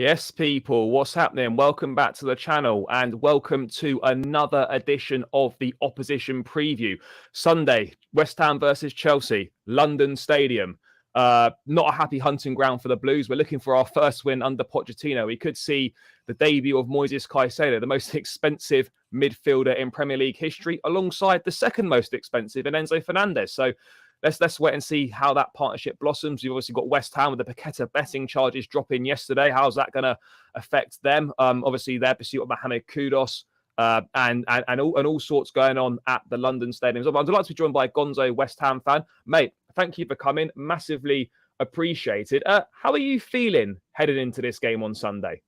Yes, people, what's happening? Welcome back to the channel and welcome to another edition of the Opposition Preview. Sunday, West Ham versus Chelsea, London Stadium. Not a happy hunting ground for the Blues. We're looking for our first win under Pochettino. We could see the debut of Moyes Caicedo, the most expensive midfielder in Premier League history, alongside the second most expensive in Enzo Fernandez. So let's wait and see how that partnership blossoms. You've obviously got West Ham with the Paqueta betting charges dropping yesterday. How's that going to affect them? Obviously, their pursuit of Mohammed Kudus and all sorts going on at the London Stadium. I'm delighted to be joined by Gonzo, West Ham fan. Mate, thank you for coming. Massively appreciated. How are you feeling heading into this game on Sunday?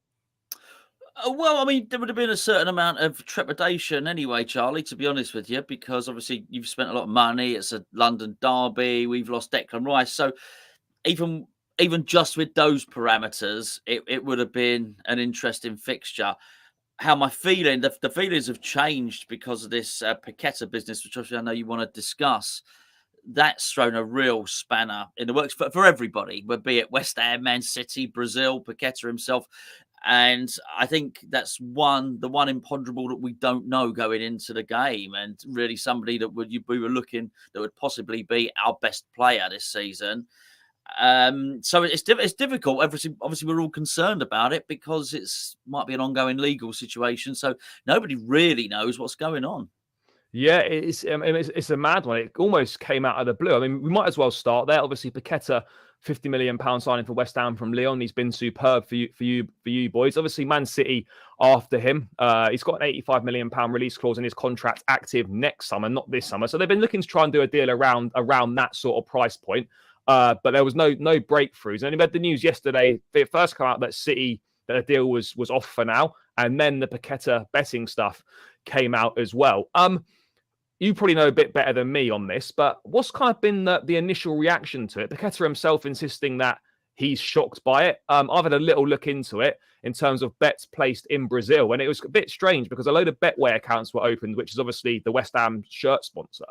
Well, I mean, there would have been a certain amount of trepidation anyway, Charlie, to be honest with you, because obviously you've spent a lot of money. It's a London derby. We've lost Declan Rice. So even just with those parameters, it would have been an interesting fixture. How am I feeling? The feelings have changed because of this Paqueta business, which obviously I know you want to discuss. That's thrown a real spanner in the works for everybody, be it West Ham, Man City, Brazil, Paqueta himself. And I think that's the one imponderable that we don't know going into the game, and really somebody that we were looking that would possibly be our best player this season. So it's difficult. Obviously, we're all concerned about it because might be an ongoing legal situation. So nobody really knows what's going on. Yeah, it's a mad one. It almost came out of the blue. I mean, we might as well start there. Obviously, Paqueta, £50 million signing for West Ham from Lyon. He's been superb for you boys. Obviously, Man City after him. He's got an £85 million release clause in his contract, active next summer, not this summer. So they've been looking to try and do a deal around that sort of price point. But there was no breakthroughs. And I read the news yesterday. It first came out that the deal was off for now, and then the Paqueta betting stuff came out as well. You probably know a bit better than me on this, but what's kind of been the initial reaction to it? Paqueta himself insisting that he's shocked by it. I've had a little look into it in terms of bets placed in Brazil, and it was a bit strange because a load of Betway accounts were opened, which is obviously the West Ham shirt sponsor.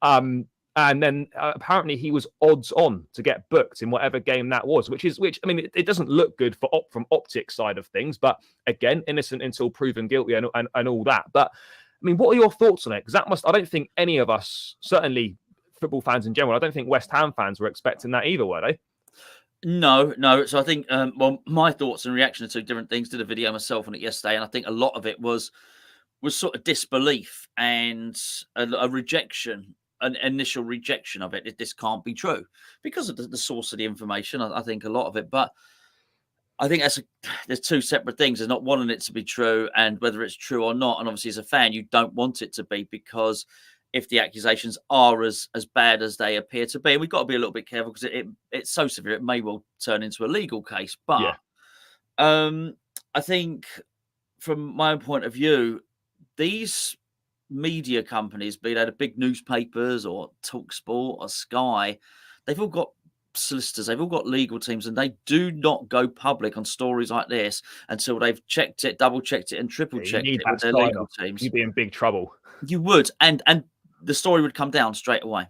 And then apparently he was odds on to get booked in whatever game that was, which I mean, it doesn't look good from optics side of things, but again, innocent until proven guilty and all that. But I mean, what are your thoughts on it? Because I don't think any of us, certainly football fans in general, I don't think West Ham fans were expecting that either, were they? No. So I think, my thoughts and reactions to different things, did a video myself on it yesterday, and I think a lot of it was sort of disbelief and a rejection, an initial rejection of it. This can't be true because of the source of the information. I think a lot of it, but I think there's two separate things. There's not wanting it to be true and whether it's true or not. And obviously, as a fan, you don't want it to be, because if the accusations are as bad as they appear to be, and we've got to be a little bit careful because it's so severe, it may well turn into a legal case. But I think from my own point of view, these media companies, be they the big newspapers or TalkSport or Sky, they've all got solicitors, they've all got legal teams, and they do not go public on stories like this until they've checked it, double checked it, and triple checked it with their legal teams. You'd be in big trouble. You would, and the story would come down straight away.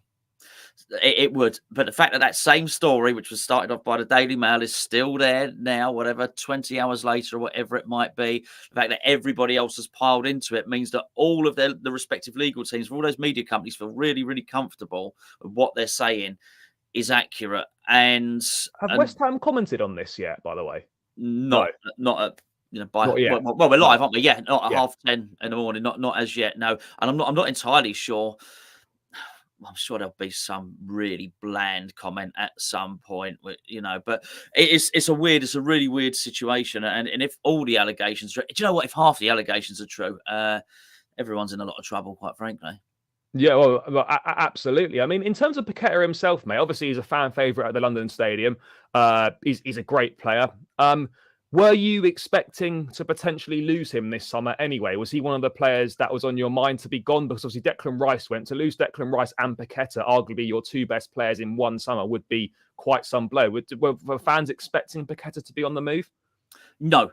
It would. But the fact that same story, which was started off by the Daily Mail, is still there now, whatever, 20 hours later or whatever it might be, the fact that everybody else has piled into it means that all of the respective legal teams for all those media companies feel really, really comfortable with what they're saying is accurate. And have West Ham commented on this yet, by the way? Not at, not yet. Well, we're live, aren't we? Yeah, not at 10:30 in the morning, not as yet, no. And I'm not entirely sure. I'm sure there'll be some really bland comment at some point, but it's a really weird situation. And if all the allegations, do you know what? If half the allegations are true, everyone's in a lot of trouble, quite frankly. Yeah, well, absolutely. I mean, in terms of Paqueta himself, mate, obviously he's a fan favourite at the London Stadium. He's a great player. Were you expecting to potentially lose him this summer anyway? Was he one of the players that was on your mind to be gone? Because obviously Declan Rice went. To lose Declan Rice and Paqueta, arguably your two best players in one summer, would be quite some blow. Were fans expecting Paqueta to be on the move? No,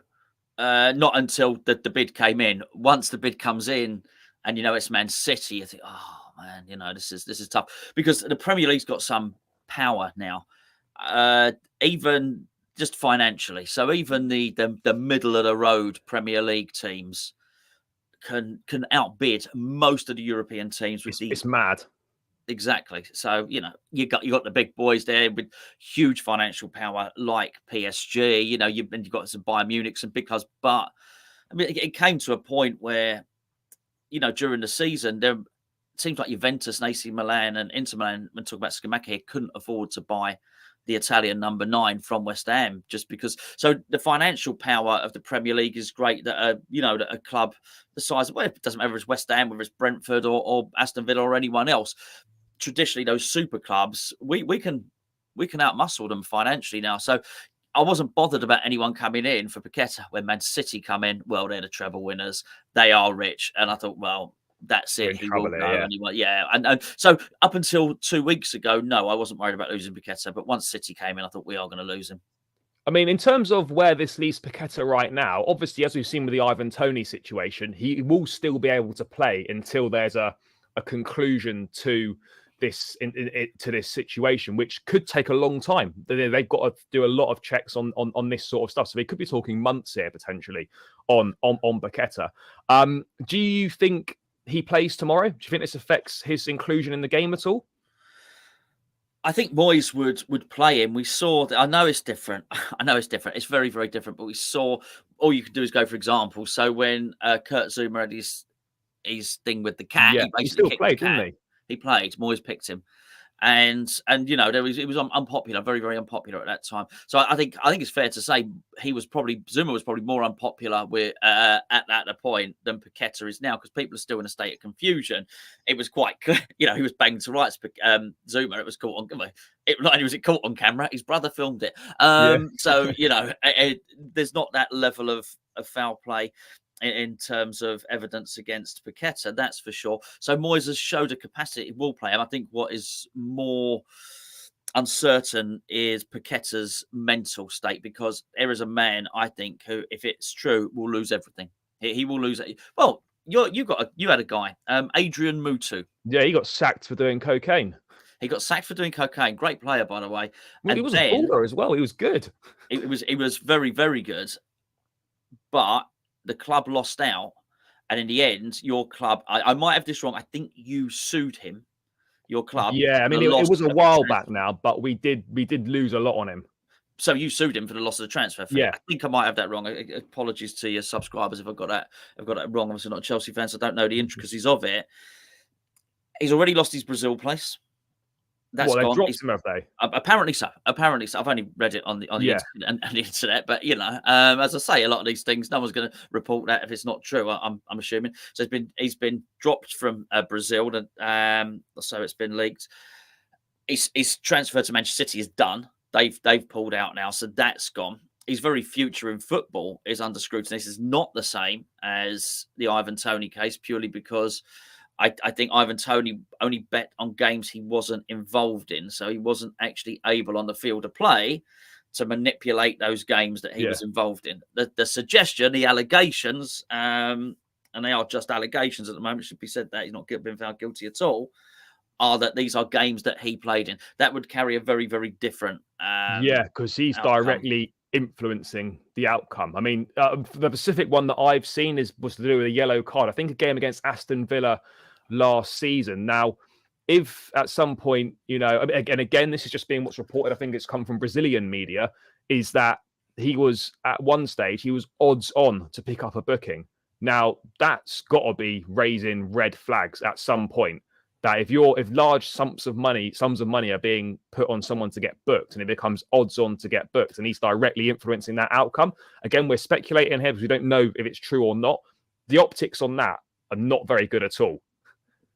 not until the bid came in. Once the bid comes in, and it's Man City, you think, oh man, this is tough, because the Premier League's got some power now. Even just financially. So even the middle of the road Premier League teams can outbid most of the European teams with It's mad. Exactly. So, you got the big boys there with huge financial power like PSG, you've got some Bayern Munich, some big clubs. But I mean, it came to a point where, during the season, there seems like Juventus and AC Milan and Inter Milan, when talking about Scamacca here, couldn't afford to buy the Italian number 9 from West Ham, just because. So the financial power of the Premier League is great. That that a club the size of, well, it doesn't matter if it's West Ham, whether it's Brentford or Aston Villa or anyone else. Traditionally, those super clubs, we can outmuscle them financially now. So I wasn't bothered about anyone coming in for Paqueta. When Man City come in, well, they're the treble winners. They are rich, and I thought, well, that's it. He will go anyway. Yeah, and so up until 2 weeks ago, no, I wasn't worried about losing Paqueta. But once City came in, I thought we are going to lose him. I mean, in terms of where this leaves Paqueta right now, obviously, as we've seen with the Ivan Toney situation, he will still be able to play until there's a conclusion to this situation, which could take a long time. They've got to do a lot of checks on this sort of stuff, so they could be talking months here potentially on Paqueta. Do you think he plays tomorrow? Do you think this affects his inclusion in the game at all? I think Moyes would play him. We saw that. I know it's different. It's very, very different. But we saw, all you could do is go for example. So when Kurt Zouma had his thing with the cat, he still played, didn't he? He played. Moyes picked him, and it was unpopular, very, very unpopular at that time. So I think it's fair to say Zouma was probably more unpopular with at that point than Paqueta is now, because people are still in a state of confusion. It was quite clear, he was banged to rights. Zouma, it was caught on. Not only was it caught on camera, his brother filmed it. So there's not that level of foul play in terms of evidence against Paqueta, that's for sure. So Moyes has showed a capacity, will play him. I think what is more uncertain is Paqueta's mental state, because there is a man, I think, who, if it's true, will lose everything. He will lose it. Well, you had a guy, Adrian Mutu. Yeah, he got sacked for doing cocaine. He got sacked for doing cocaine. Great player, by the way. Well, he was a baller as well. He was good. He was very, very good. But the club lost out, and in the end, your club, I might have this wrong, I think you sued him, your club. Yeah, I mean, it was a while back now, but we did lose a lot on him. So you sued him for the loss of the transfer fee. Yeah. I think I might have that wrong. Apologies to your subscribers if I've got that wrong. Obviously not a Chelsea fan, so I don't know the intricacies of it. He's already lost his Brazil place. That's gone. They've dropped him, have they? Apparently so. I've only read it on the internet and the internet, but as I say, a lot of these things, no one's going to report that if it's not true. I'm assuming. So he's been dropped from Brazil, so it's been leaked. His transfer to Manchester City is done. They've pulled out now, so that's gone. His very future in football is under scrutiny. This is not the same as the Ivan Toney case, purely because I think Ivan Toney only bet on games he wasn't involved in. So he wasn't actually able on the field to play to manipulate those games that he was involved in. The suggestion, the allegations, and they are just allegations at the moment, it should be said that he's not been found guilty at all, are that these are games that he played in. That would carry a very, very different because he's directly influencing the outcome. I mean, the specific one that I've seen was to do with a yellow card. I think a game against Aston Villa last season. Now, if at some point, again, this is just being what's reported, I think it's come from Brazilian media, is that he was at one stage, he was odds on to pick up a booking. Now, that's got to be raising red flags at some point. That if large sums of money are being put on someone to get booked, and it becomes odds on to get booked, and he's directly influencing that outcome. Again, we're speculating here because we don't know if it's true or not. The optics on that are not very good at all.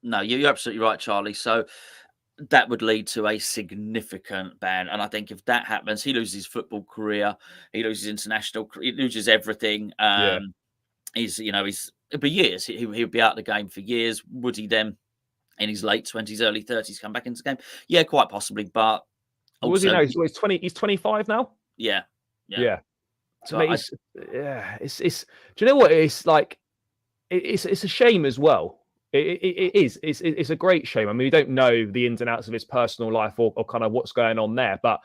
No, you're absolutely right, Charlie. So that would lead to a significant ban, and I think if that happens, he loses his football career, he loses international, he loses everything. It'll be years. He'll be out of the game for years. Would he then, in his late 20s, early 30s, come back into the game? Yeah, quite possibly. But what was he now? He's 20. He's 25 now. Yeah. To me, it's. Do you know what it's like? It's a shame as well. It is. It's a great shame. I mean, we don't know the ins and outs of his personal life or kind of what's going on there, but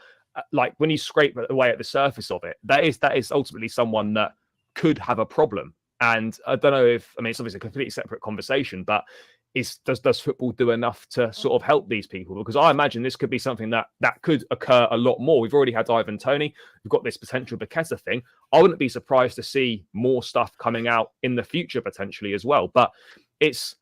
like when you scrape away at the surface of it, that is ultimately someone that could have a problem. And I don't know if, I mean, it's obviously a completely separate conversation, but does football do enough to sort of help these people? Because I imagine this could be something that could occur a lot more. We've already had Ivan Toney. We've got this potential Paqueta thing. I wouldn't be surprised to see more stuff coming out in the future potentially as well. But it's...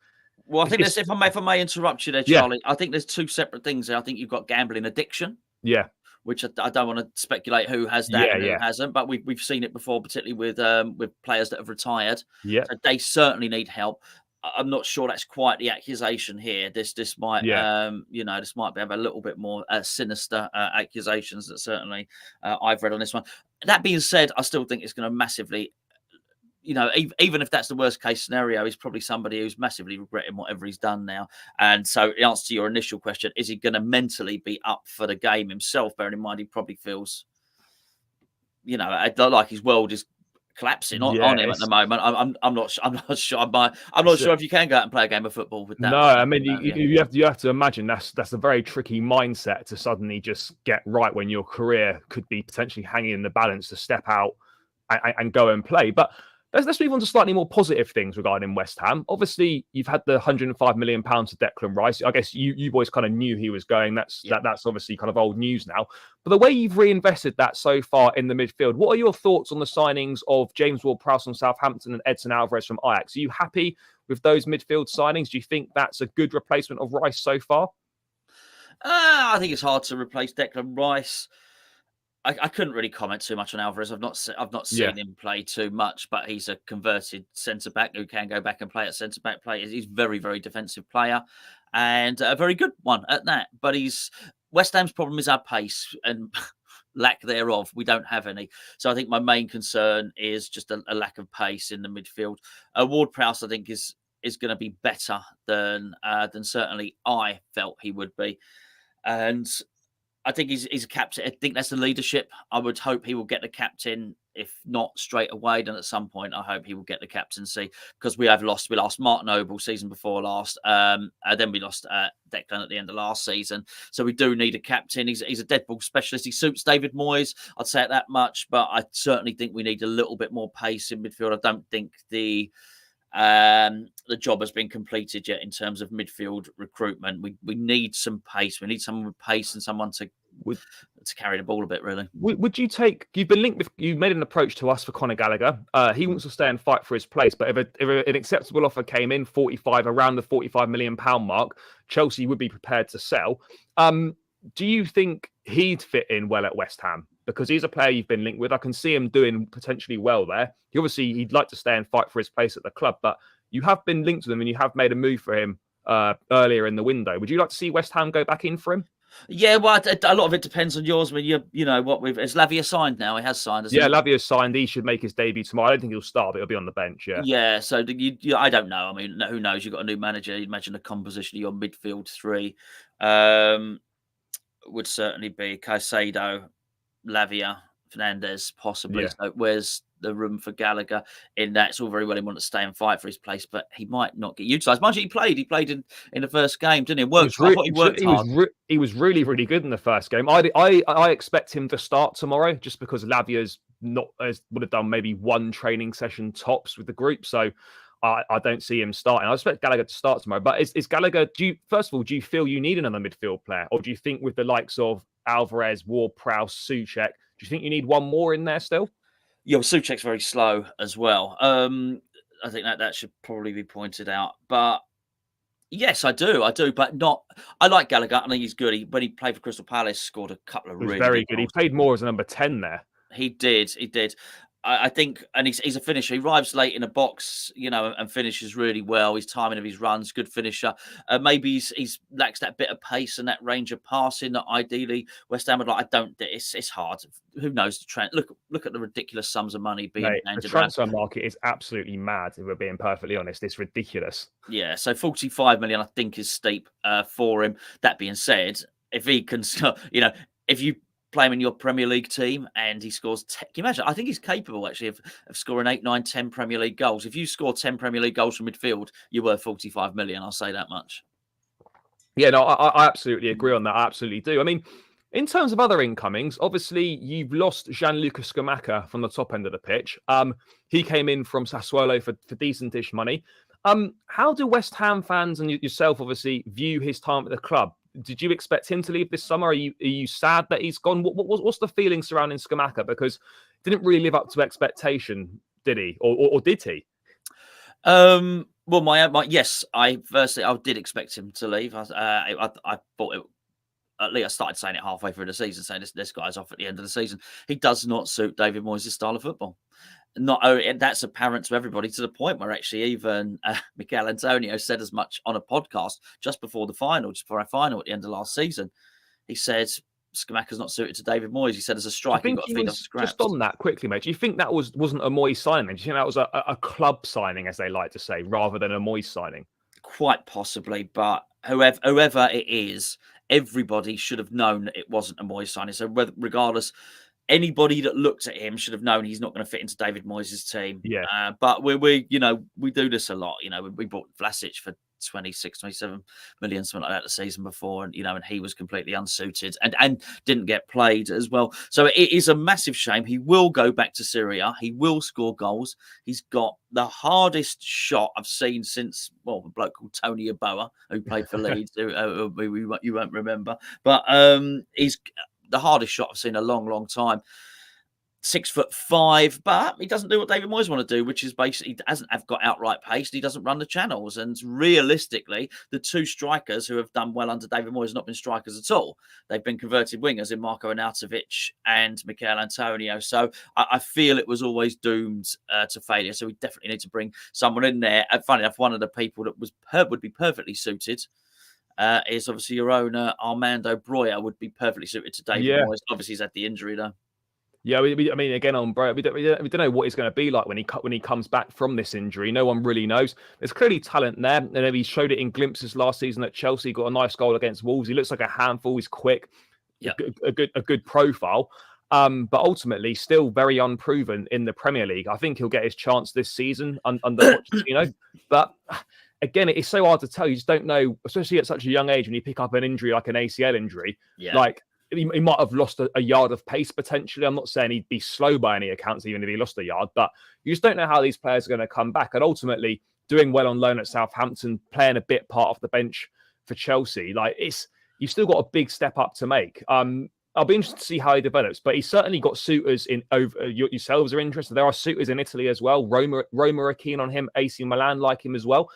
Well, I think if I may interrupt you there, Charlie, I think there's two separate things there. I think you've got gambling addiction. Yeah. Which I don't want to speculate who has that and who hasn't, but we've seen it before, particularly with players that have retired. Yeah, so they certainly need help. I'm not sure that's quite the accusation here. This might, this might have a little bit more sinister accusations that certainly I've read on this one. That being said, I still think it's going to massively. Even if that's the worst case scenario, he's probably somebody who's massively regretting whatever he's done now. And so the answer to your initial question, is he going to mentally be up for the game himself? Bearing in mind, he probably feels, like his world is collapsing on him at the moment. I'm not sure. I'm not sure if you can go out and play a game of football with that. No, I mean, you have to imagine that's a very tricky mindset to suddenly just get right when your career could be potentially hanging in the balance to step out and go and play. But let's move on to slightly more positive things regarding West Ham. Obviously, you've had the £105 million to Declan Rice. I guess you boys kind of knew he was going. That's obviously kind of old news now. But the way you've reinvested that so far in the midfield, what are your thoughts on the signings of James Ward-Prowse from Southampton and Edson Alvarez from Ajax? Are you happy with those midfield signings? Do you think that's a good replacement of Rice so far? I think it's hard to replace Declan Rice. I couldn't really comment too much on Alvarez. I've not seen him play too much, but he's a converted centre back who can go back and play at centre back play. He's a very, very defensive player and a very good one at that. But West Ham's problem is our pace and lack thereof. We don't have any. So I think my main concern is just a lack of pace in the midfield. Ward-Prowse, I think, is going to be better than certainly I felt he would be, and I think he's a captain. I think that's the leadership. I would hope he will get the captain, if not straight away, then at some point I hope he will get the captaincy, because we lost Mark Noble season before last, and then we lost Declan at the end of last season. So we do need a captain. He's a dead ball specialist. He suits David Moyes. I'd say it that much, but I certainly think we need a little bit more pace in midfield. I don't think the job has been completed yet in terms of midfield recruitment. We need some pace. We need someone with pace and someone to carry the ball a bit, really. Would you you've been linked with, you made an approach to us for Conor Gallagher. He wants to stay and fight for his place, but if an acceptable offer came in, around the £45 million mark, Chelsea would be prepared to sell. Do you think he'd fit in well at West Ham? Because he's a player you've been linked with. I can see him doing potentially well there. He'd like to stay and fight for his place at the club, but you have been linked with him and you have made a move for him earlier in the window. Would you like to see West Ham go back in for him? Yeah, well, a lot of it depends on yours. I mean, is Lavia signed now? He has signed. Lavia's signed. He should make his debut tomorrow. I don't think he'll start, but he'll be on the bench. Yeah. So I don't know. I mean, who knows? You've got a new manager. You'd imagine the composition of your midfield three would certainly be Caicedo, Lavia, Fernandez, possibly. So where's the room for Gallagher in that? It's all very well he wanted to stay and fight for his place, but he might not get utilised. Mind you, he played in the first game, didn't he? I thought he worked hard. He was really, really good in the first game. I expect him to start tomorrow, just because Lavia's would have done maybe one training session tops with the group. So I don't see him starting. I expect Gallagher to start tomorrow. But is Gallagher, first of all, do you feel you need another midfield player? Or do you think with the likes of Alvarez, Ward-Prowse, Souček, do you think you need one more in there still? Yeah, well, Souček's very slow as well. I think that should probably be pointed out. But yes, I do, but not. I like Gallagher. I think he's good. When he played for Crystal Palace, scored a couple of really very good goals. He played more as a number 10 there. He did. I think, and he's a finisher. He arrives late in a box, and finishes really well. His timing of his runs, good finisher. Maybe he's lacks that bit of pace and that range of passing that ideally West Ham would like. It's hard. Who knows the trend? Look at the ridiculous sums of money being handed. The transfer market is absolutely mad. If we're being perfectly honest, it's ridiculous. Yeah, so 45 million I think is steep for him. That being said, if he can, if you play him in your Premier League team and he scores, can you imagine? I think he's capable actually of scoring 8, 9, 10 Premier League goals. If you score 10 Premier League goals from midfield, you're worth 45 million. I'll say that much. Yeah, no, I absolutely agree on that. I absolutely do. I mean, In terms of other incomings, obviously you've lost Gianluca Scamacca from the top end of the pitch. He came in from Sassuolo for decentish money. How do West Ham fans and yourself obviously view his time at the club? Did you expect him to leave this summer? Are you sad that he's gone? What's the feeling surrounding Scamacca? Because he didn't really live up to expectation, did he? Or did he? Well, my yes, I did expect him to leave. I thought it. At least I started saying it halfway through the season, saying this guy's off at the end of the season. He does not suit David Moyes' style of football. That's apparent to everybody, to the point where actually even Mikel Antonio said as much on a podcast just before our final at the end of last season. He said Scamacca's not suited to David Moyes. He said as a striker, you've got to feed off scraps. Just on that quickly, mate. Do you think that wasn't a Moyes signing? Do you think that was a club signing, as they like to say, rather than a Moyes signing? Quite possibly, but whoever it is, everybody should have known that it wasn't a Moyes signing. So regardless, anybody that looked at him should have known he's not going to fit into David Moyes' team. Yeah. But we do this a lot. We bought Vlasic for 26, 27 million, something like that the season before. And, and he was completely unsuited and didn't get played as well. So it is a massive shame. He will go back to Syria. He will score goals. He's got the hardest shot I've seen since, a bloke called Tony Yeboah, who played for Leeds, who you won't remember. But he's the hardest shot I've seen in a long, long time. 6'5", but he doesn't do what David Moyes want to do, which is basically hasn't got outright pace. He doesn't run the channels, and realistically, the two strikers who have done well under David Moyes have not been strikers at all. They've been converted wingers in Marko Arnautovic and Mikel Antonio. So I feel it was always doomed to failure. So we definitely need to bring someone in there. And funny enough, one of the people that would be perfectly suited is obviously your own Armando Broja would be perfectly suited to David Moyes. Obviously, he's had the injury though. Yeah, I mean, again, on Broja, we don't know what he's going to be like when he comes back from this injury. No one really knows. There's clearly talent there, and he showed it in glimpses last season at Chelsea. Got a nice goal against Wolves. He looks like a handful. He's quick, a good profile, but ultimately still very unproven in the Premier League. I think he'll get his chance this season under Pochettino, but again, it's so hard to tell. You just don't know, especially at such a young age when you pick up an injury like an ACL injury, like. He might have lost a yard of pace potentially. I'm not saying he'd be slow by any accounts, even if he lost a yard, but you just don't know how these players are going to come back. And ultimately, doing well on loan at Southampton, playing a bit part off the bench for Chelsea, you've still got a big step up to make. I'll be interested to see how he develops, but he's certainly got suitors in over. Yourselves are interested. There are suitors in Italy as well. Roma are keen on him. AC Milan like him as well.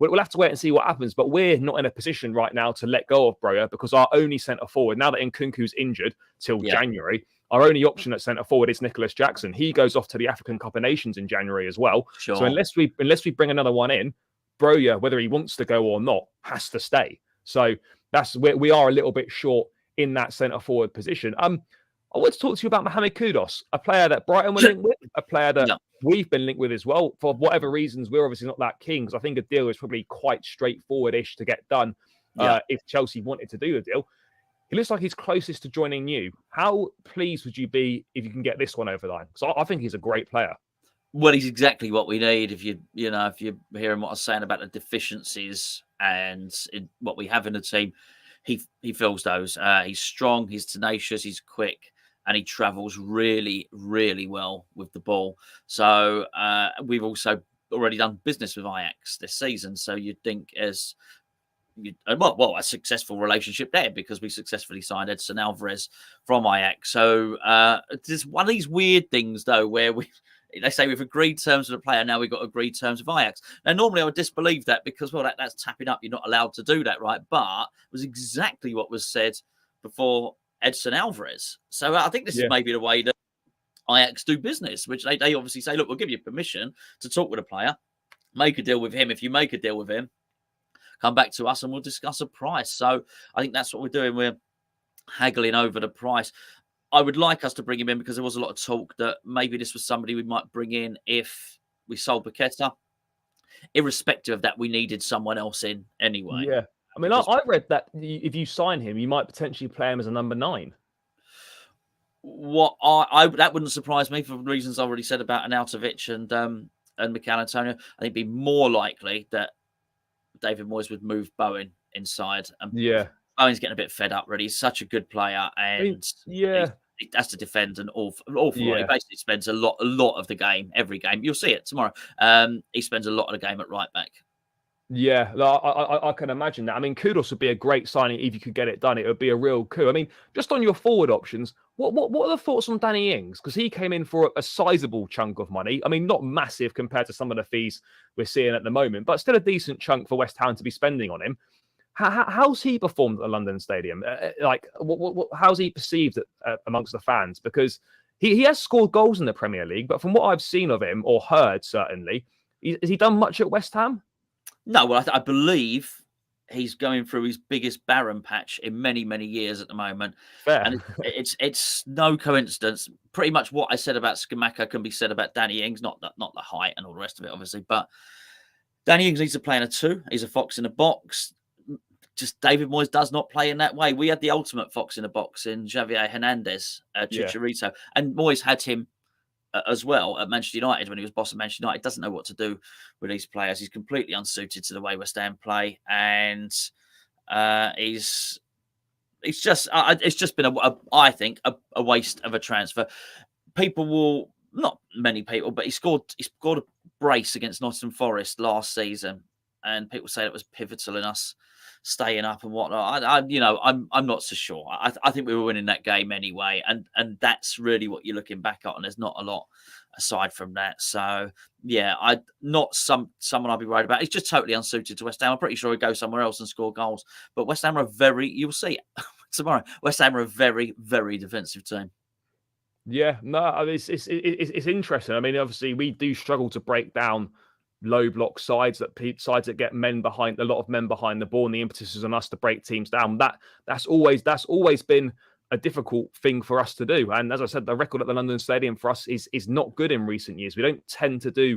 We'll have to wait and see what happens, but we're not in a position right now to let go of Broja because our only centre forward, now that Nkunku's injured till January, our only option at centre forward is Nicholas Jackson. He goes off to the African Cup of Nations in January as well. Sure. So unless we bring another one in, Broja, whether he wants to go or not, has to stay. So that's where we are a little bit short in that centre forward position. I want to talk to you about Mohammed Kudus, a player that Brighton were linked with, a player that we've been linked with as well. For whatever reasons, we're obviously not that keen because I think a deal is probably quite straightforward-ish to get done if Chelsea wanted to do the deal. He looks like he's closest to joining you. How pleased would you be if you can get this one over the line? Because I think he's a great player. Well, he's exactly what we need. If you're hearing what I was saying about the deficiencies and what we have in the team, he fills those. He's strong, he's tenacious, he's quick. And he travels really, really well with the ball. So we've also already done business with Ajax this season. So you'd think a successful relationship there because we successfully signed Edson Alvarez from Ajax. So there's one of these weird things, though, where they say we've agreed terms with a player. Now we've got agreed terms with Ajax. Now, normally I would disbelieve that because, that's tapping up. You're not allowed to do that, right? But it was exactly what was said before Edson Alvarez. So I think this is maybe the way that Ajax do business, which they obviously say, look, we'll give you permission to talk with a player, make a deal with him. If you make a deal with him, come back to us and we'll discuss a price. So I think that's what we're doing. We're haggling over the price. I would like us to bring him in because there was a lot of talk that maybe this was somebody we might bring in if we sold Paqueta. Irrespective of that, we needed someone else in anyway. Yeah. I mean, I read that if you sign him, you might potentially play him as a number 9. That wouldn't surprise me for the reasons I already said about Arnautovic and Mikel Antonio. I think it'd be more likely that David Moyes would move Bowen inside and Owen's getting a bit fed up, really. He's such a good player, I mean, and yeah, he has to defend an awful lot. He yeah. basically spends a lot of the game, every game. You'll see it tomorrow. He spends a lot of the game at right back. Yeah, I can imagine that. I mean, Kudus would be a great signing if you could get it done. It would be a real coup. I mean, just on your forward options, what are the thoughts on Danny Ings? Because he came in for a sizable chunk of money. I mean, not massive compared to some of the fees we're seeing at the moment, but still a decent chunk for West Ham to be spending on him. How's he performed at the London Stadium? How's he perceived amongst the fans? Because he has scored goals in the Premier League, but from what I've seen of him or heard, certainly, has he done much at West Ham? No, well, I believe he's going through his biggest barren patch in many, many years at the moment. Fair. And it's no coincidence. Pretty much what I said about Scamacca can be said about Danny Ings, not the height and all the rest of it, obviously. But Danny Ings needs to play in a 2. He's a fox in a box. Just David Moyes does not play in that way. We had the ultimate fox in a box in Javier Hernandez, Chicharito, and Moyes had him as well at Manchester United when he was boss of Manchester United. Doesn't know what to do with these players. He's completely unsuited to the way West Ham play, and it's just been I think a waste of a transfer. People will, not many people, but he scored a brace against Nottingham Forest last season, and people say it was pivotal in us staying up and whatnot. I'm not so sure. I think we were winning that game anyway, and that's really what you're looking back at, and there's not a lot aside from that. So yeah, not someone I'd be worried about. He's just totally unsuited to West Ham. I'm pretty sure he'd go somewhere else and score goals. But West Ham are you'll see tomorrow. West Ham are a very, very defensive team. Yeah, no, it's interesting. I mean, obviously, we do struggle to break down low block sides that get a lot of men behind the ball, and the impetus is on us to break teams down. That's always been a difficult thing for us to do. And as I said, the record at the London Stadium for us is not good in recent years. We don't tend to do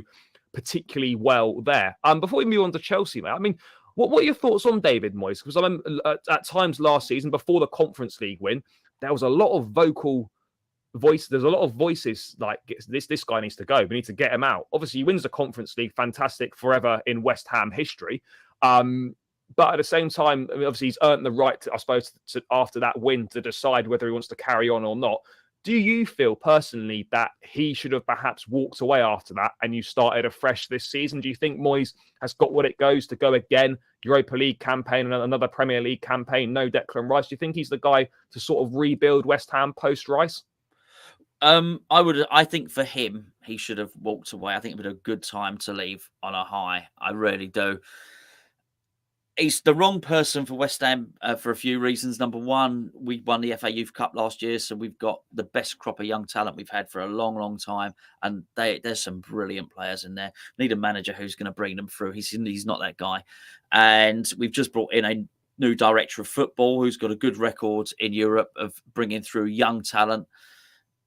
particularly well there. Before we move on to Chelsea, mate, I mean, what are your thoughts on David Moyes? Because I mean, at times last season, before the Conference League win, there was a lot of there's a lot of voices like this guy needs to go. We need to get him out. Obviously, he wins the Conference League, fantastic, forever in West Ham history. But at the same time, I mean, obviously, he's earned the right, I suppose, after that win to decide whether he wants to carry on or not. Do you feel personally that he should have perhaps walked away after that and you started afresh this season? Do you think Moyes has got what it goes to go again? Europa League campaign and another Premier League campaign, no Declan Rice. Do you think he's the guy to sort of rebuild West Ham post-Rice? I think for him, he should have walked away. I think it would be a good time to leave on a high. I really do. He's the wrong person for West Ham for a few reasons. Number one, we won the FA Youth Cup last year, so we've got the best crop of young talent we've had for a long, long time, and there's some brilliant players in there. Need a manager who's going to bring them through. He's not that guy, and we've just brought in a new director of football who's got a good record in Europe of bringing through young talent.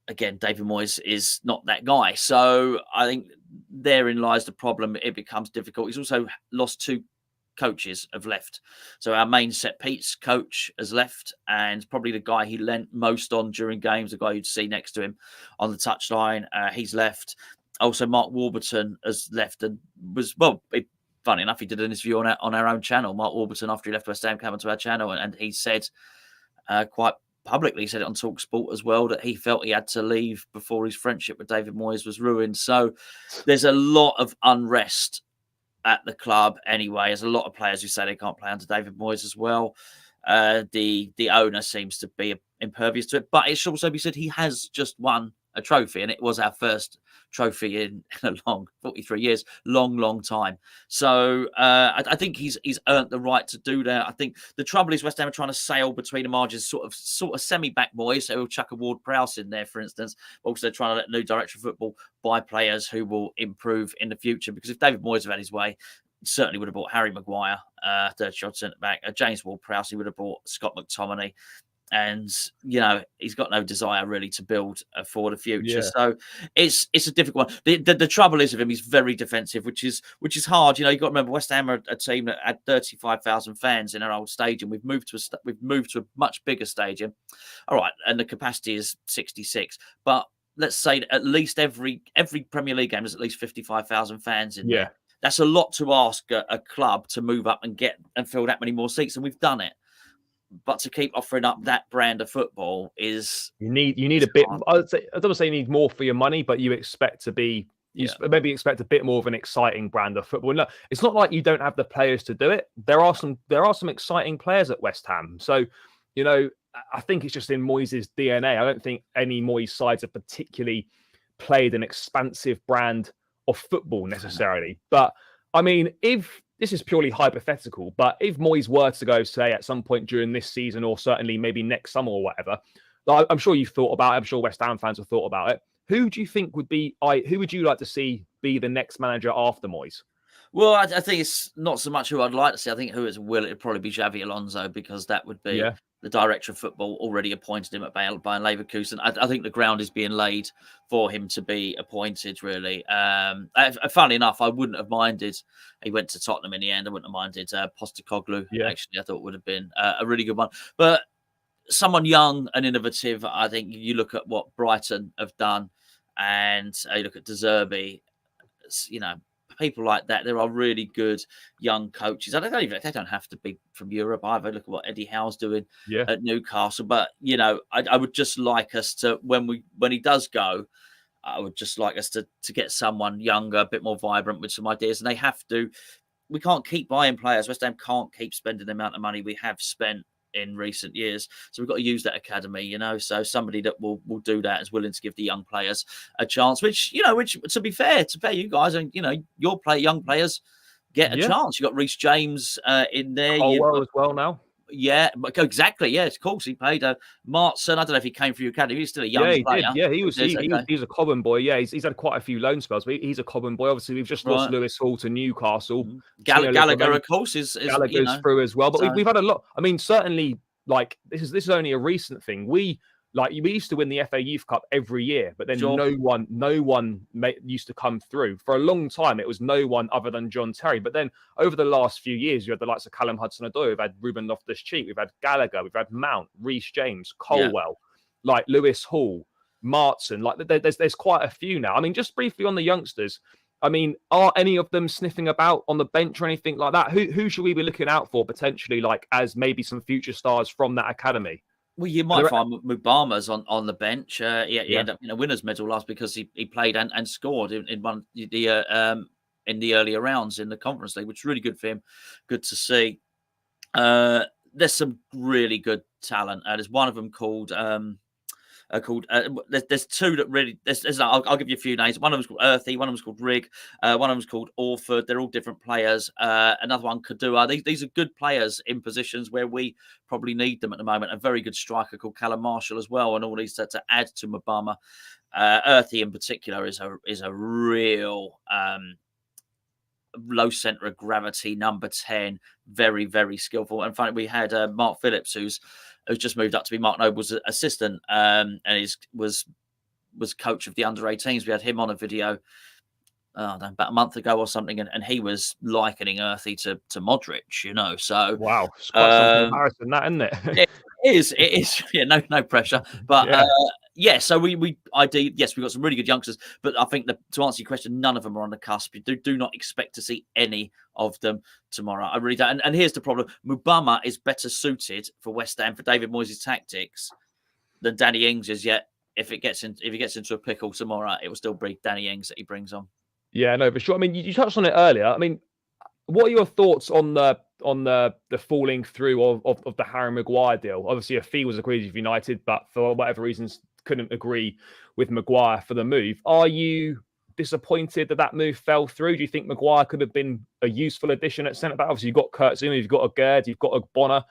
Again, David Moyes is not that guy. So I think therein lies the problem. It becomes difficult. He's also lost 2 coaches have left. So our main set piece coach has left, and probably the guy he lent most on during games, the guy you'd see next to him on the touchline, he's left. Also, Mark Warburton has left and was, funny enough, he did an interview on our own channel. Mark Warburton, after he left West Ham, came onto our channel and he said quite publicly, he said it on TalkSport as well, that he felt he had to leave before his friendship with David Moyes was ruined. So there's a lot of unrest at the club anyway. There's a lot of players who say they can't play under David Moyes as well. The owner seems to be impervious to it, but it should also be said he has just won a trophy, and it was our first trophy in a long 43 years, long time. So I think he's earned the right to do that. I think the trouble is West Ham are trying to sail between the margins, sort of semi-back Moyes. So we'll chuck a Ward Prowse in there, for instance. But also trying to let the new director of football buy players who will improve in the future. Because if David Moyes had had his way, he certainly would have bought Harry Maguire, third shot centre back. James Ward Prowse, he would have bought Scott McTominay. And he's got no desire really to build for the future. Yeah. So it's a difficult one. The trouble is with him, he's very defensive, which is hard. You've got to remember West Ham are a team that had 35,000 fans in our old stadium. We've moved to a much bigger stadium. All right, and the capacity is 66. But let's say that at least every Premier League game there's at least 55,000 fans in there. That's a lot to ask a club to move up and fill that many more seats, and we've done it. But to keep offering up that brand of football is you need a bit. I would say, I don't say you need more for your money, but you expect to be. Maybe expect a bit more of an exciting brand of football. No, it's not like you don't have the players to do it. There are some exciting players at West Ham. So, I think it's just in Moyes' DNA. I don't think any Moyes sides have particularly played an expansive brand of football necessarily. But I mean, if this is purely hypothetical, but if Moyes were to go, say, at some point during this season, or certainly maybe next summer or whatever, I'm sure you've thought about it. I'm sure West Ham fans have thought about it. Who do you think would be? Who would you like to see be the next manager after Moyes? Well, I think it's not so much who I'd like to see. I think who it will. It'd probably be Xavi Alonso, because that would be the director of football. Already appointed him at Bayern Leverkusen. I think the ground is being laid for him to be appointed. Really, funnily enough, I wouldn't have minded. He went to Tottenham in the end. I wouldn't have minded Postecoglou. Yeah. Actually, I thought would have been a really good one. But someone young and innovative. I think you look at what Brighton have done, and you look at De Zerbi. People like that. There are really good young coaches. They don't have to be from Europe either. Look at what Eddie Howe's doing at Newcastle. But I would just like us to, when he does go, I would just like us to get someone younger, a bit more vibrant with some ideas. And they have to. We can't keep buying players. West Ham can't keep spending the amount of money we have spent in recent years, so we've got to use that academy, so somebody that will do that, is willing to give the young players a chance, which to be fair to you guys, and your young players get a chance. You've got Reece James in there, as well now. Yeah, exactly. Yeah, of course. He played Martson. I don't know if he came through your academy. He's still a young player. Yeah, he was a Cobham boy. Yeah, he's had quite a few loan spells, but he's a Cobham boy. Obviously, we've just lost Lewis Hall to Newcastle. Gallagher, of course, is Gallagher's through as well. But we've had a lot. I mean, certainly, like this is only a recent thing. We used to win the FA Youth Cup every year, but then no one used to come through. For a long time, it was no one other than John Terry. But then over the last few years, you had the likes of Callum Hudson-Odoi, we've had Ruben Loftus-Cheek, we've had Gallagher, we've had Mount, Reece James, Colwell, like Lewis Hall, Martson. Like there's quite a few now. I mean, just briefly on the youngsters. I mean, are any of them sniffing about on the bench or anything like that? Who should we be looking out for potentially, like as maybe some future stars from that academy? Well, you might find Mubama's on the bench. He ended up in a winner's medal last because he played and scored in one in the earlier rounds in the Conference League, which is really good for him. Good to see. There's some really good talent. There's one of them called. There's two that really. I'll give you a few names. One of them's called Earthy. One of them's called Rig. One of them's called Orford. They're all different players. Another one, Kudus. These are good players in positions where we probably need them at the moment. A very good striker called Callum Marshall as well, and all these to add to Mubama. Earthy in particular is a real low centre of gravity, number 10, very, very skillful. And finally, we had Mark Phillips, who's just moved up to be Mark Noble's assistant, and was coach of the under-18s. We had him on a video about a month ago or something, and he was likening Earthy to Modric, So wow, it's quite some comparison, that, isn't it? It is. Yeah, no pressure, but so we ideally, we've got some really good youngsters, but I think that to answer your question, none of them are on the cusp. You do not expect to see any of them tomorrow. I really don't. And here's the problem: Mubama is better suited for West Ham, for David Moyes' tactics, than Danny Ings is. Yet, if he gets into a pickle tomorrow, it will still be Danny Ings that he brings on. Yeah, no, for sure. I mean, you touched on it earlier. I mean, what are your thoughts on the falling through of the Harry Maguire deal? Obviously, a fee was agreed with United, but for whatever reasons, couldn't agree with Maguire for the move. Are you disappointed that move fell through? Do you think Maguire could have been a useful addition at centre back? Obviously, you've got Kurt Zouma, you've got a Gerd, you've got a Bonner.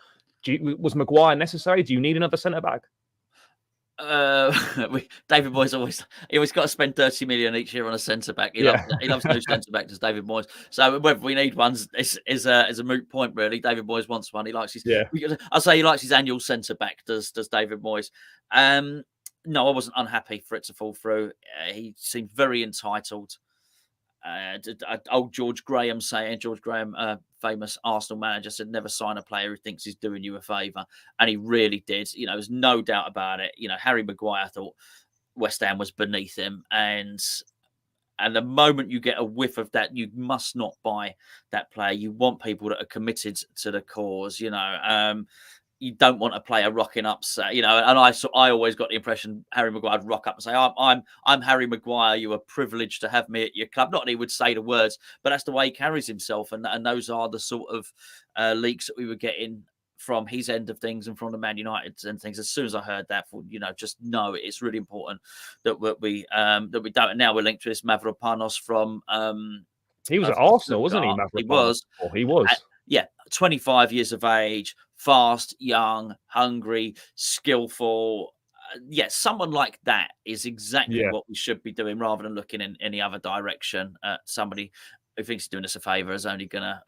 Was Maguire necessary? Do you need another centre back? David Moyes always got to spend 30 million each year on a centre back. He loves no centre back, does David Moyes. So whether we need one is a moot point, really. David Moyes wants one. He likes his. I'll say he likes his annual centre back. Does David Moyes? No, I wasn't unhappy for it to fall through. He seemed very entitled. Old George Graham, famous Arsenal manager, said never sign a player who thinks he's doing you a favour, and he really did. There's no doubt about it. Harry Maguire thought West Ham was beneath him, and the moment you get a whiff of that, you must not buy that player. You want people that are committed to the cause. you don't want a player rocking up, say, and I always got the impression Harry Maguire would rock up and say, I'm Harry Maguire. You are privileged to have me at your club. Not that he would say the words, but that's the way he carries himself, and those are the sort of leaks that we were getting from his end of things and from the Man United and things. As soon as I heard that, just know it's really important that we don't. And now we're linked to this Mavropanos from. He was at Arsenal, wasn't he? He was. He was. 25 years of age, fast, young, hungry, skillful. Someone like that is exactly what we should be doing, rather than looking in any other direction. Somebody who thinks he's doing us a favour is only gonna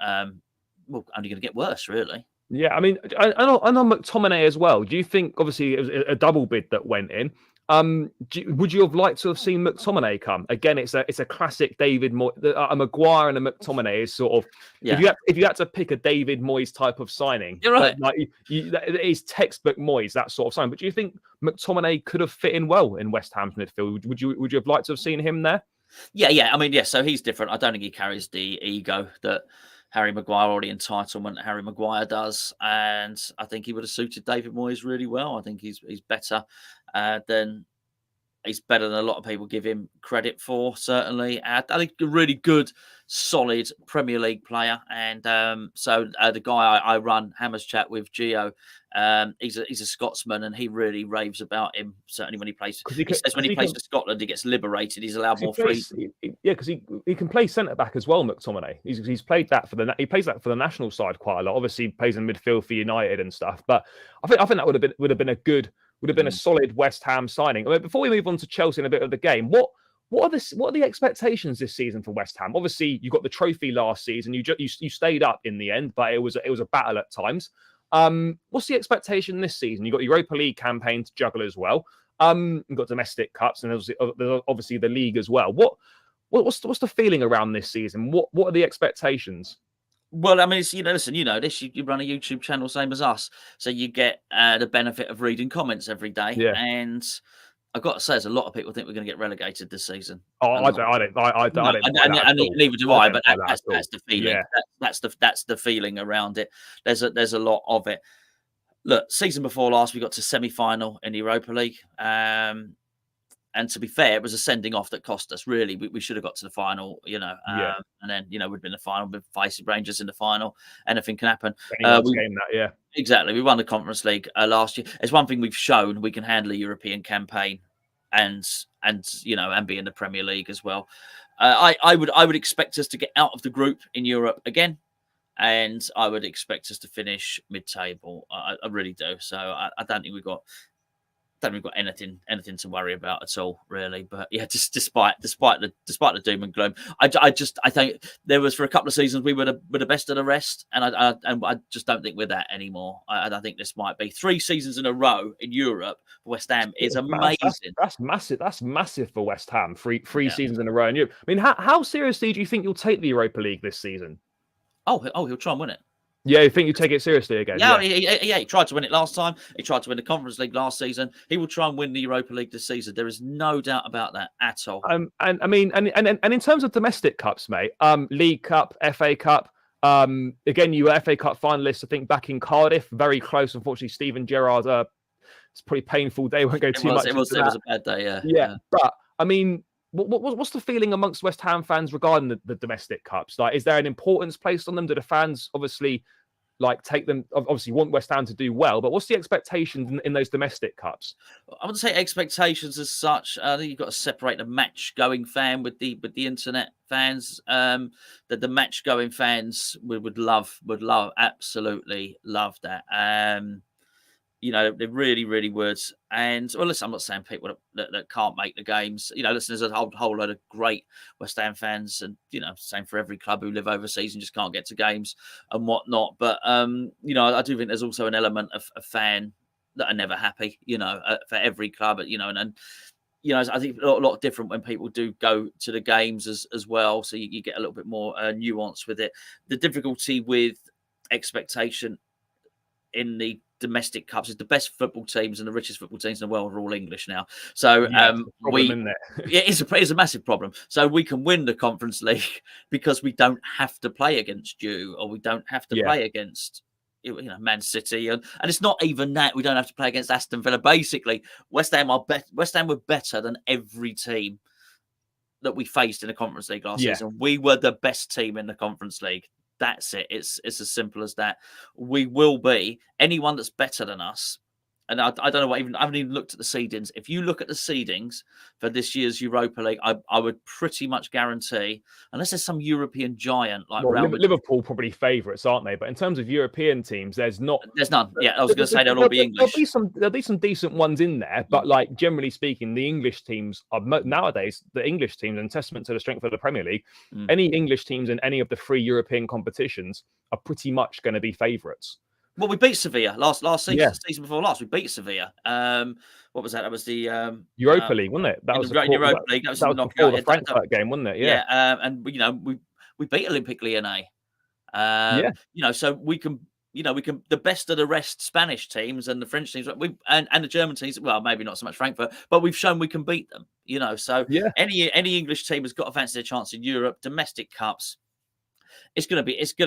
get worse, really. Yeah, I mean, and on McTominay as well. Do you think, obviously, it was a double bid that went in? Would you have liked to have seen McTominay come? Again, it's a classic David Moyes. A Maguire and a McTominay is sort of if you had to pick a David Moyes type of signing, you're right. It is textbook Moyes, that sort of signing. But do you think McTominay could have fit in well in West Ham's midfield? Would you have liked to have seen him there? Yeah. I mean, so he's different. I don't think he carries the ego that Harry Maguire, or the entitlement Harry Maguire does, and I think he would have suited David Moyes really well. I think he's better than a lot of people give him credit for. Certainly, I think a really good, solid Premier League player. And so the guy I run Hammers Chat with, Gio, he's a Scotsman, and he really raves about him. Certainly when he plays, he says when he plays for Scotland, he gets liberated. He's allowed more freedom. Because he can play centre back as well. McTominay, he's played that for he plays that for the national side quite a lot. Obviously, he plays in midfield for United and stuff. But I think that would have been a solid West Ham signing. I mean, before we move on to Chelsea and a bit of the game, what are the expectations this season for West Ham? Obviously, you got the trophy last season. You stayed up in the end, but it was a battle at times. What's the expectation this season? You got Europa League campaign to juggle as well. You've got domestic cups, and there's obviously the league as well. What's the feeling around this season? What are the expectations? Well, I mean, it's, listen, this, you run a YouTube channel, same as us. So you get the benefit of reading comments every day. Yeah. And I've got to say, there's a lot of people think we're going to get relegated this season. Oh, I don't. Neither do I, but that's the feeling. Yeah. That's the feeling around it. There's a lot of it. Look, season before last, we got to semi-final in the Europa League. And to be fair, it was a sending off that cost us. Really, we should have got to the final, and then we'd been in the final, we'd faced Rangers in the final. Anything can happen. Exactly. We won the Conference League last year. It's one thing we've shown we can handle a European campaign, and be in the Premier League as well. I would expect us to get out of the group in Europe again, and I would expect us to finish mid-table. I really do. So I don't think we've got anything to worry about at all, really. But yeah, just despite the doom and gloom, I think there was, for a couple of seasons, we were the best of the rest, and I just don't think we're that anymore. I think this might be 3 seasons in a row in Europe for West Ham is amazing. That's massive. That's massive for West Ham. Three seasons in a row in Europe. I mean, how seriously do you think you'll take the Europa League this season? Oh, he'll try and win it. Yeah, you think you take it seriously again? Yeah, he tried to win it last time. He tried to win the Conference League last season. He will try and win the Europa League this season. There is no doubt about that at all. And I mean, and in terms of domestic cups, mate, League Cup, FA Cup. Again, you were FA Cup finalists, I think, back in Cardiff. Very close. Unfortunately, Steven Gerrard. It's a pretty painful day. Won't go too much. It was a bad day. Yeah. But I mean, what's the feeling amongst West Ham fans regarding the domestic cups? Like, is there an importance placed on them? Do the fans obviously take them? Obviously, want West Ham to do well, but what's the expectations in those domestic cups? I wouldn't say expectations as such. I think you've got to separate the match-going fan with the internet fans. That the match-going fans would absolutely love that. They really, really would. And well, listen, I'm not saying people that can't make the games. Listen, there's a whole load of great West Ham fans, and same for every club who live overseas and just can't get to games and whatnot. But I do think there's also an element of fan that are never happy. For every club, and I think a lot different when people do go to the games as well. So you get a little bit more nuance with it. The difficulty with expectation in the domestic cups is the best football teams and the richest football teams in the world are all English now. So it's a massive problem. So we can win the Conference League because we don't have to play against you, or we don't have to play against Man City, and it's not even that we don't have to play against Aston Villa. Basically, West Ham were better than every team that we faced in the Conference League last season. We were the best team in the Conference League. That's it. It's as simple as that. We will be anyone that's better than us. And I don't know I haven't even looked at the seedings. If you look at the seedings for this year's Europa League, I would pretty much guarantee, unless there's some European giant like Real Madrid. Liverpool probably favourites, aren't they? But in terms of European teams, there's none. Yeah, I was going to say they'll all be English. There'll be some decent ones in there, but like generally speaking, the English teams are nowadays the English teams, and testament to the strength of the Premier League. Any English teams in any of the 3 European competitions are pretty much going to be favourites. Well, we beat Sevilla last season, season before last. We beat Sevilla. What was that? That was the Europa League, wasn't it? That was the Europa League. That was before the Frankfurt game, wasn't it? Yeah. And we beat Olympique Lyonnais. So we can. The best of the rest Spanish teams and the French teams, and the German teams. Well, maybe not so much Frankfurt, but we've shown we can beat them. Any English team has got to fancy their chance in Europe, domestic cups. It's gonna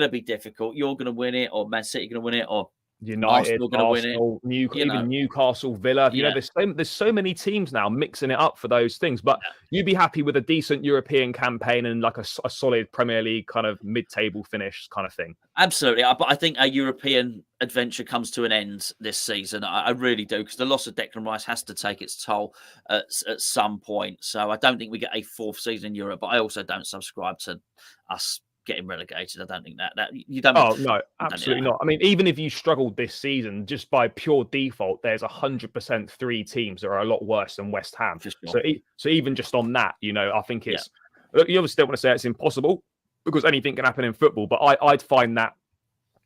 be difficult. You're gonna win it, or Man City gonna win it, or United, Arsenal, even Newcastle, Villa. There's so many teams now mixing it up for those things. But you'd be happy with a decent European campaign and like a solid Premier League kind of mid-table finish kind of thing. Absolutely, but I think our European adventure comes to an end this season. I really do, because the loss of Declan Rice has to take its toll at some point. So I don't think we get a 4th season in Europe. But I also don't subscribe to us getting relegated. I don't think that you don't. Oh no, absolutely not. I mean, even if you struggled this season, just by pure default, there's 100% 3 teams that are a lot worse than West Ham. Sure. So even just on that, I think it's. Look, you obviously don't want to say it's impossible, because anything can happen in football. But I'd find that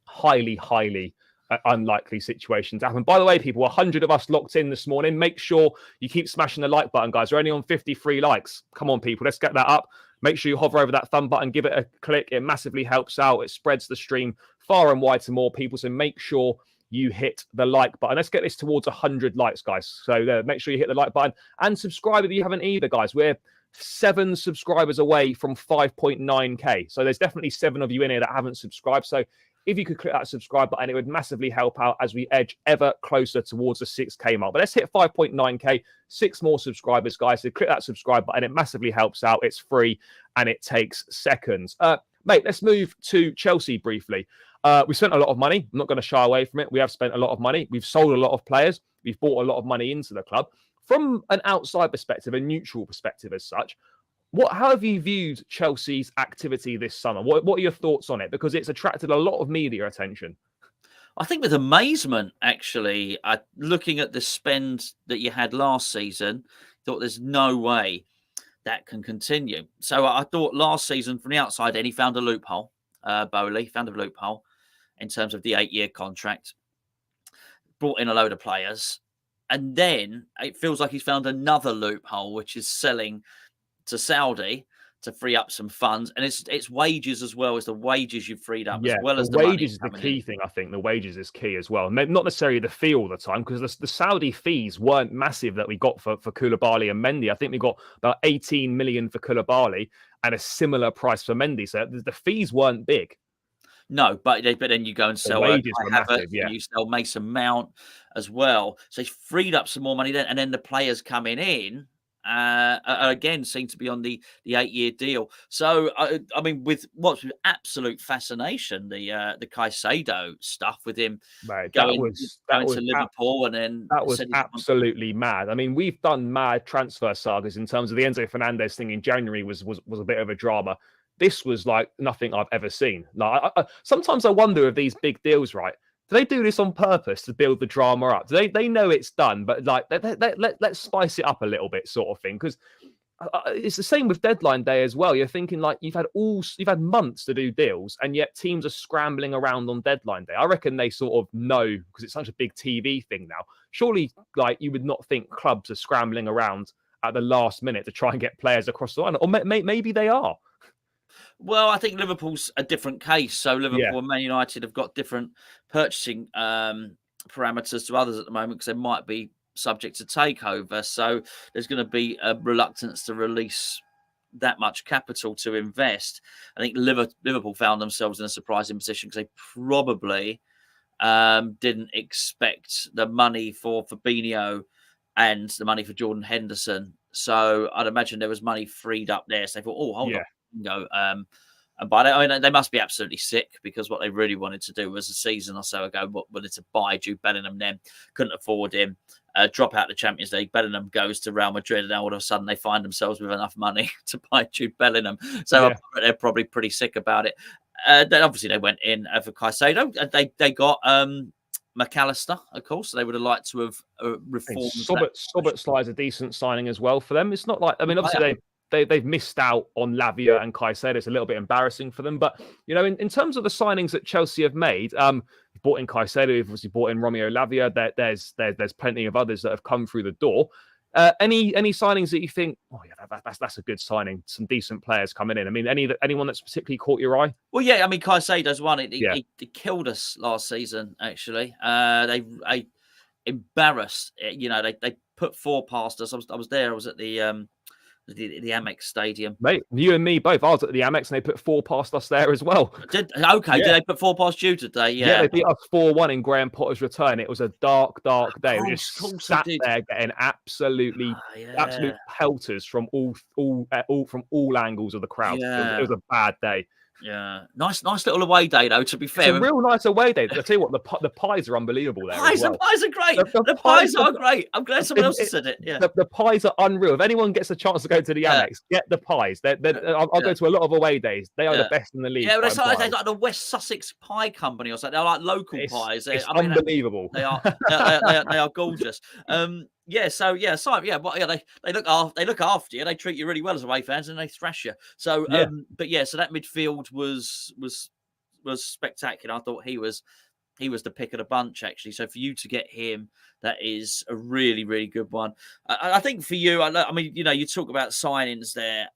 highly unlikely situation to happen. By the way, people, 100 of us locked in this morning. Make sure you keep smashing the like button, guys. We're only on 53 likes. Come on, people, let's get that up. Make sure you hover over that thumb button, give it a click. It massively helps out. It spreads the stream far and wide to more people. So make sure you hit the like button. Let's get this towards 100 likes, guys. So make sure you hit the like button and subscribe if you haven't either, guys. We're 7 subscribers away from 5.9k. So there's definitely 7 of you in here that haven't subscribed. So if you could click that subscribe button, it would massively help out as we edge ever closer towards the 6k mark. But let's hit 5.9k, 6 more subscribers, guys. So click that subscribe button. It massively helps out. It's free and it takes seconds. Mate, let's move to Chelsea briefly. We spent a lot of money. I'm not going to shy away from it. We have spent a lot of money. We've sold a lot of players. We've bought a lot of money into the club. From an outside perspective, a neutral perspective as such, how have you viewed Chelsea's activity this summer? What are your thoughts on it? Because it's attracted a lot of media attention. I think with amazement, actually, looking at the spend that you had last season, thought there's no way that can continue. So I thought last season, from the outside, he found a loophole. Bowley found a loophole in terms of the 8-year contract, brought in a load of players, and then it feels like he's found another loophole, which is selling to Saudi to free up some funds, and it's wages as well. As the wages you've freed up, as well as the wages is the key thing. I think the wages is key as well. Not necessarily the fee all the time, because the Saudi fees weren't massive that we got for Koulibaly and Mendy. I think we got about 18 million for Koulibaly and a similar price for Mendy. So the fees weren't big. No, but then you go and sell Havertz, you sell Mason Mount as well. So he's freed up some more money then, and then the players coming in. Again, seem to be on the 8-year deal. So, I mean, with what's with absolute fascination, the Caicedo stuff with him going to Liverpool, and then that was absolutely mad. I mean, we've done mad transfer sagas in terms of the Enzo Fernandez thing in January was a bit of a drama. This was like nothing I've ever seen. Like, sometimes I wonder if these big deals, right? Do they do this on purpose to build the drama up? Do they know it's done, but like let's spice it up a little bit, sort of thing? Because it's the same with deadline day as well. You're thinking like you've had months to do deals, and yet teams are scrambling around on deadline day. I reckon they sort of know, because it's such a big TV thing now. Surely, like, you would not think clubs are scrambling around at the last minute to try and get players across the line, or maybe they are. Well, I think Liverpool's a different case. So Liverpool and Man United have got different purchasing parameters to others at the moment, because they might be subject to takeover. So there's going to be a reluctance to release that much capital to invest. I think Liverpool found themselves in a surprising position, because they probably didn't expect the money for Fabinho and the money for Jordan Henderson. So I'd imagine there was money freed up there. So they thought, oh, hold on, go. But I mean, they must be absolutely sick, because what they really wanted to do was a season or so ago, wanted to buy Jude Bellingham, then couldn't afford him, drop out the Champions League. Bellingham goes to Real Madrid, and now all of a sudden they find themselves with enough money to buy Jude Bellingham. So they're probably pretty sick about it. Then obviously they went in for Caicedo. They got McAllister, of course. So they would have liked to have reformed. Sobotlai's a decent signing as well for them. It's not like, I mean, obviously they've missed out on Lavia and Caicedo. It's a little bit embarrassing for them. But, you know, in terms of the signings that Chelsea have made, bought in Caicedo, we've obviously bought in Romeo Lavia. There's plenty of others that have come through the door. Any signings that you think, oh yeah, that's a good signing? Some decent players coming in. I mean, anyone that's particularly caught your eye? Well, yeah, I mean, Caicedo's one. He killed us last season. Actually, they embarrassed. You know, they put 4 past us. I was there. I was at the Amex Stadium. Mate, you and me both. I was at the Amex and they put 4 past us there as well. Did they put 4 past you today? Yeah, they beat us 4-1 in Graham Potter's return. It was a dark day. We just sat there getting absolute pelters from all angles of the crowd. It was a bad day. Yeah, nice little away day though. To be fair, it's a real nice away day. I tell you what, the pies are unbelievable there. The pies are great. The pies are great. I'm glad someone else has said it. Yeah, the pies are unreal. If anyone gets a chance to go to the Amex, get the pies. I'll go to a lot of away days. They are the best in the league. Yeah, but they're like the West Sussex Pie Company or something. They're like local pies. It's unbelievable. They are gorgeous. They look after you. They treat you really well as away fans, and they thrash you. So, so that midfield was spectacular. I thought he was the pick of the bunch, actually. So for you to get him, that is a really, really good one. I think for you, I mean, you know, you talk about signings there.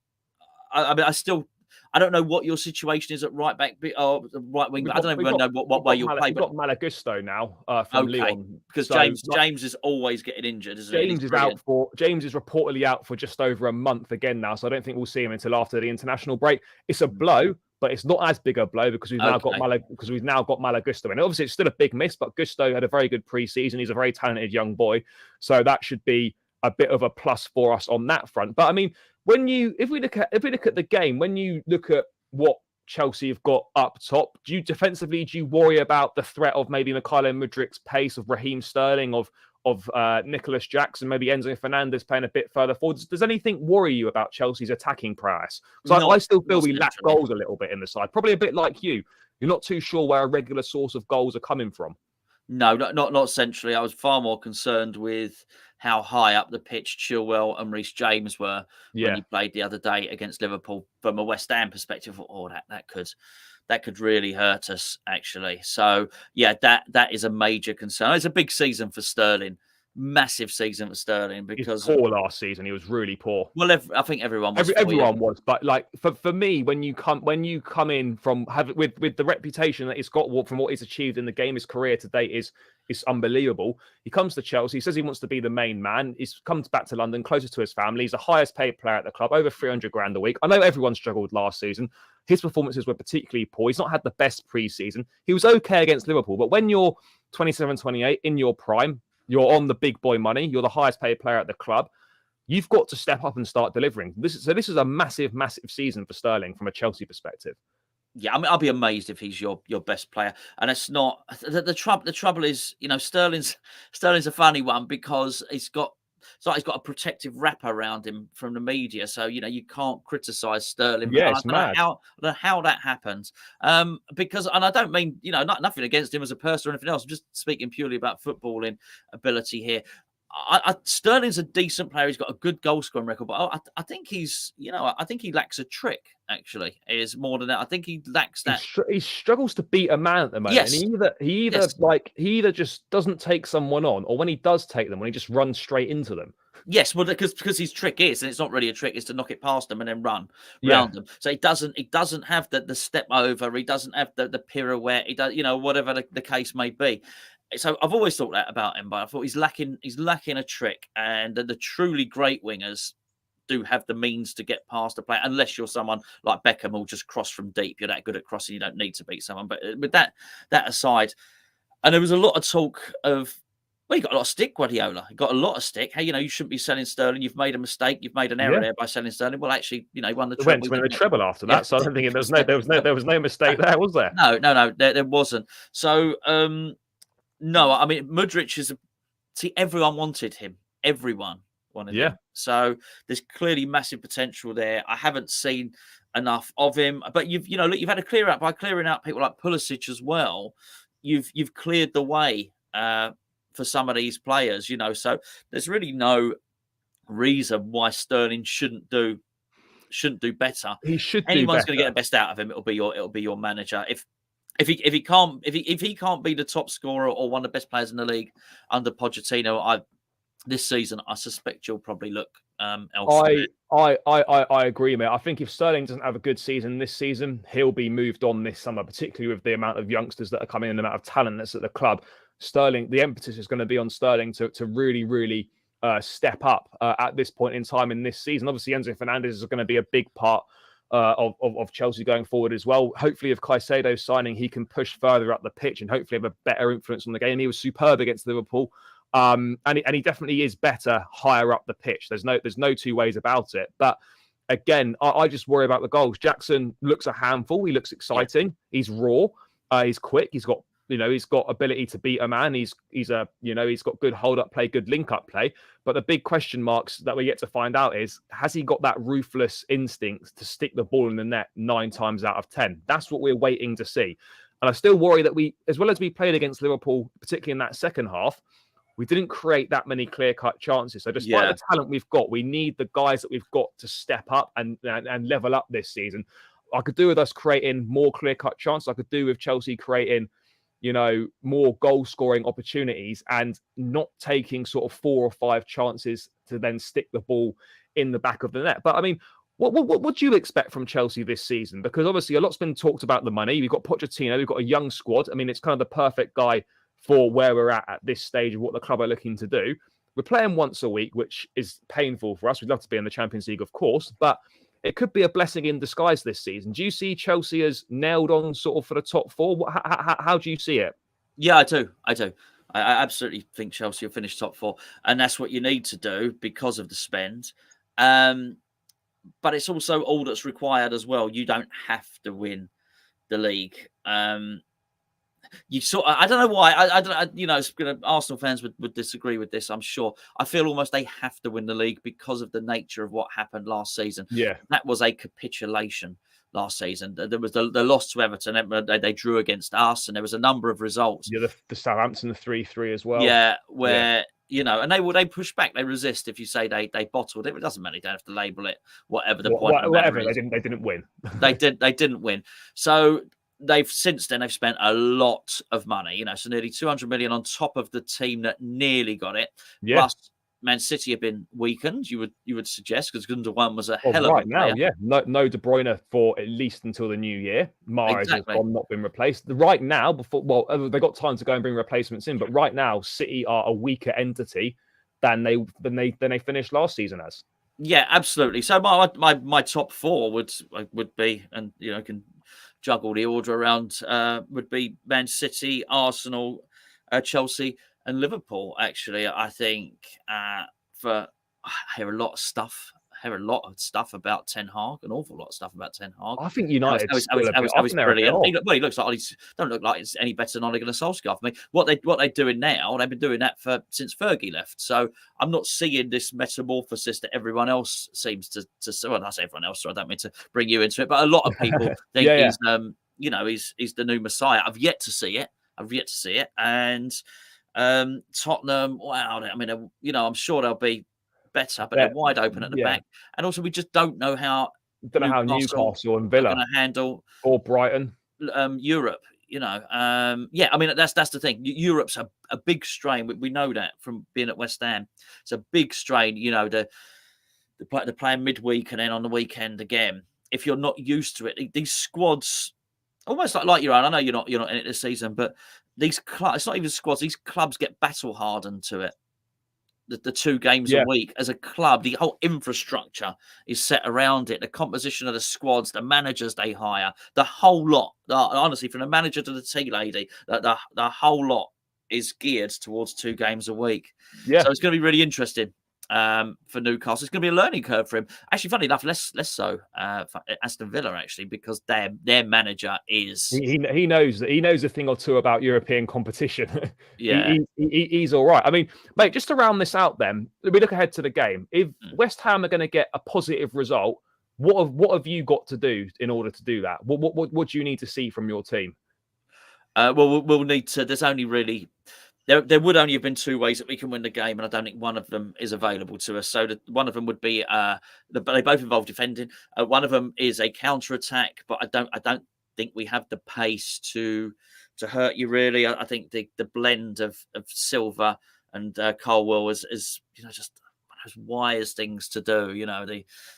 I don't know what your situation is at right back or right wing. I don't even know what way you'll play. We've got Malagusto now from Lyon, because James is always getting injured, isn't he? James is reportedly out for just over a month again now, so I don't think we'll see him until after the international break. It's a blow, but it's not as big a blow because we've now got Malagusto in. Obviously, it's still a big miss, but Gusto had a very good pre-season. He's a very talented young boy, so that should be a bit of a plus for us on that front. But I mean, if we look at the game, when you look at what Chelsea have got up top, do you worry about the threat of maybe Mykhailo Mudrik's pace, of Raheem Sterling, of Nicholas Jackson, maybe Enzo Fernandez playing a bit further forward? Does anything worry you about Chelsea's attacking prowess? Because I still feel we lack goals a little bit in the side. Probably a bit like you. You're not too sure where a regular source of goals are coming from. No, not centrally. I was far more concerned with how high up the pitch Chilwell and Reece James were when he played the other day against Liverpool. From a West Ham perspective, that could really hurt us, actually. So yeah, that is a major concern. It's a big season for Sterling. Massive season for Sterling, because he was poor last season. He was really poor. Well, I think everyone was. Everyone was, but like for me, when you come in from with the reputation that he's got from what he's achieved in the game, his career to date is unbelievable. He comes to Chelsea. He says he wants to be the main man. He's comes back to London, closer to his family. He's the highest paid player at the club, over 300 grand a week. I know everyone struggled last season. His performances were particularly poor. He's not had the best pre-season. He was okay against Liverpool, but when you're 27, 28 in your prime, you're on the big boy money. You're the highest paid player at the club. You've got to step up and start delivering. This is a massive, massive season for Sterling from a Chelsea perspective. Yeah, I mean, I'll be amazed if he's your best player. And it's not the trouble is, you know, Sterling's a funny one, because he's got a protective wrap around him from the media. So, you know, you can't criticize Sterling. Yeah, it's mad. I don't know how that happens. Because I don't mean, you know, nothing against him as a person or anything else. I'm just speaking purely about footballing ability here. Sterling's a decent player. He's got a good goal scoring record, but I think he lacks a trick. Actually, is more than that. I think he lacks that. He struggles to beat a man at the moment. Yes. And he either just doesn't take someone on, or when he does take them, when he just runs straight into them. Yes, well, because his trick is, and it's not really a trick, is to knock it past them and then run round them. So he doesn't have the step over. He doesn't have the pirouette. He does, you know, whatever the case may be. So I've always thought that about him, but I thought he's lacking a trick, and the truly great wingers do have the means to get past a player, unless you're someone like Beckham who'll just cross from deep. You're that good at crossing, you don't need to beat someone. But with that aside, And there was a lot of talk of, well, you got a lot of stick, Guardiola. You got a lot of stick. Hey, you shouldn't be selling Sterling. You've made a mistake. You've made an error there by selling Sterling. Well, actually, he won the They treble. went to win the treble after Yeah. that, so I don't think there was no mistake there, was there? No, there wasn't. So, no, I mean, Mudryk is see, everyone wanted him. Everyone wanted him. So there's clearly massive potential there. I haven't seen enough of him, but you've had a clear out by clearing out people like Pulisic as well. You've cleared the way for some of these players, So there's really no reason why Sterling shouldn't do better. He should. Anyone's going to get the best out of him. It'll be your manager. If he can't be the top scorer or one of the best players in the league under Pochettino, this season, I suspect you'll probably look elsewhere. I agree, mate. I think if Sterling doesn't have a good season this season, he'll be moved on this summer, particularly with the amount of youngsters that are coming in, the amount of talent that's at the club. Sterling, the emphasis is going to be on Sterling to really, really step up at this point in time in this season. Obviously, Enzo Fernandez is going to be a big part of Chelsea going forward as well. Hopefully, if Caicedo signing, he can push further up the pitch and hopefully have a better influence on the game. He was superb against Liverpool. And he definitely is better higher up the pitch. There's no two ways about it. But again, I just worry about the goals. Jackson looks a handful. He looks exciting. Yeah. He's raw. He's quick. He's got ability to beat a man. He's got good hold up play, good link up play. But the big question marks that we get to find out is, has he got that ruthless instinct to stick the ball in the net 9 times out of 10? That's what we're waiting to see. And I still worry that as well as we played against Liverpool, particularly in that second half, we didn't create that many clear-cut chances. So despite the talent we've got, we need the guys that we've got to step up and level up this season. I could do with us creating more clear-cut chances. I could do with Chelsea creating, more goal-scoring opportunities and not taking sort of 4 or 5 chances to then stick the ball in the back of the net. But I mean, what do you expect from Chelsea this season? Because obviously a lot's been talked about the money. We've got Pochettino. We've got a young squad. I mean, it's kind of the perfect guy for where we're at this stage of what the club are looking to do. We're playing once a week, which is painful for us. We'd love to be in the Champions League, of course, but it could be a blessing in disguise this season. Do you see Chelsea as nailed on sort of for the top 4? How do you see it? Yeah, I do. I absolutely think Chelsea will finish top 4, and that's what you need to do because of the spend. But it's also all that's required as well. You don't have to win the league. I don't know why. Arsenal fans would disagree with this, I'm sure. I feel almost they have to win the league because of the nature of what happened last season. Yeah, that was a capitulation last season. There was the loss to Everton. They drew against us, and there was a number of results. Yeah, the Southampton 3-3 as well. Yeah, where and they push back, they resist. If you say they bottled it, it doesn't matter. You don't have to label it whatever the point. Whatever, they didn't win. They didn't win. So they've spent a lot of money, so nearly 200 million on top of the team that nearly got it. Yeah. Plus, Man City have been weakened. You would suggest, because Gundogan was a hell of a player. Now, yeah, no De Bruyne for at least until the new year. Maguire has not been replaced. Right now, they got time to go and bring replacements in, but right now, City are a weaker entity than they finished last season as. Yeah, absolutely. So my top 4 would be, and can juggle the order around, would be Man City, Arsenal, Chelsea, and Liverpool. Actually, I think I hear a lot of stuff about Ten Hag, an awful lot of stuff about Ten Hag. I think United is brilliant. He looks like don't look like it's any better than Ole Gunnar Solskjaer for me. What they're doing now, they've been doing that since Fergie left. So I'm not seeing this metamorphosis that everyone else seems to. Well, I say everyone else, so I don't mean to bring you into it, but a lot of people think he's the new Messiah. I've yet to see it, and Tottenham. Wow, I mean, I'm sure they'll be better, but they're wide open at the back, and also we just don't know how Newcastle and Villa are going to handle, or Brighton, Europe. I mean, that's the thing. Europe's a big strain. We know that from being at West Ham. It's a big strain. They're playing midweek and then on the weekend again. If you're not used to it, these squads, almost like your own. I know you're not in it this season, but these clubs, it's not even squads. These clubs get battle hardened to it. the 2 games a Yeah. week as a club. The whole infrastructure is set around it. The composition of the squads, the managers they hire, the whole lot. Honestly, from the manager to the tea lady, the whole lot is geared towards 2 games a week. Yeah. So it's going to be really interesting for Newcastle. It's going to be a learning curve for him. Actually, funny enough, less so for Aston Villa, actually, because their manager is He knows a thing or two about European competition. yeah. He's all right. I mean, mate, just to round this out, then we look ahead to the game. If West Ham are going to get a positive result, what have you got to do in order to do that? What do you need to see from your team? Well, we'll need to. There's only really there would only have been 2 ways that we can win the game, and I don't think one of them is available to us. So one of them would be they both involve defending. One of them is a counter attack, but I don't think we have the pace to hurt you really. I think the blend of Silva and Colwell is just one of those wise things to do.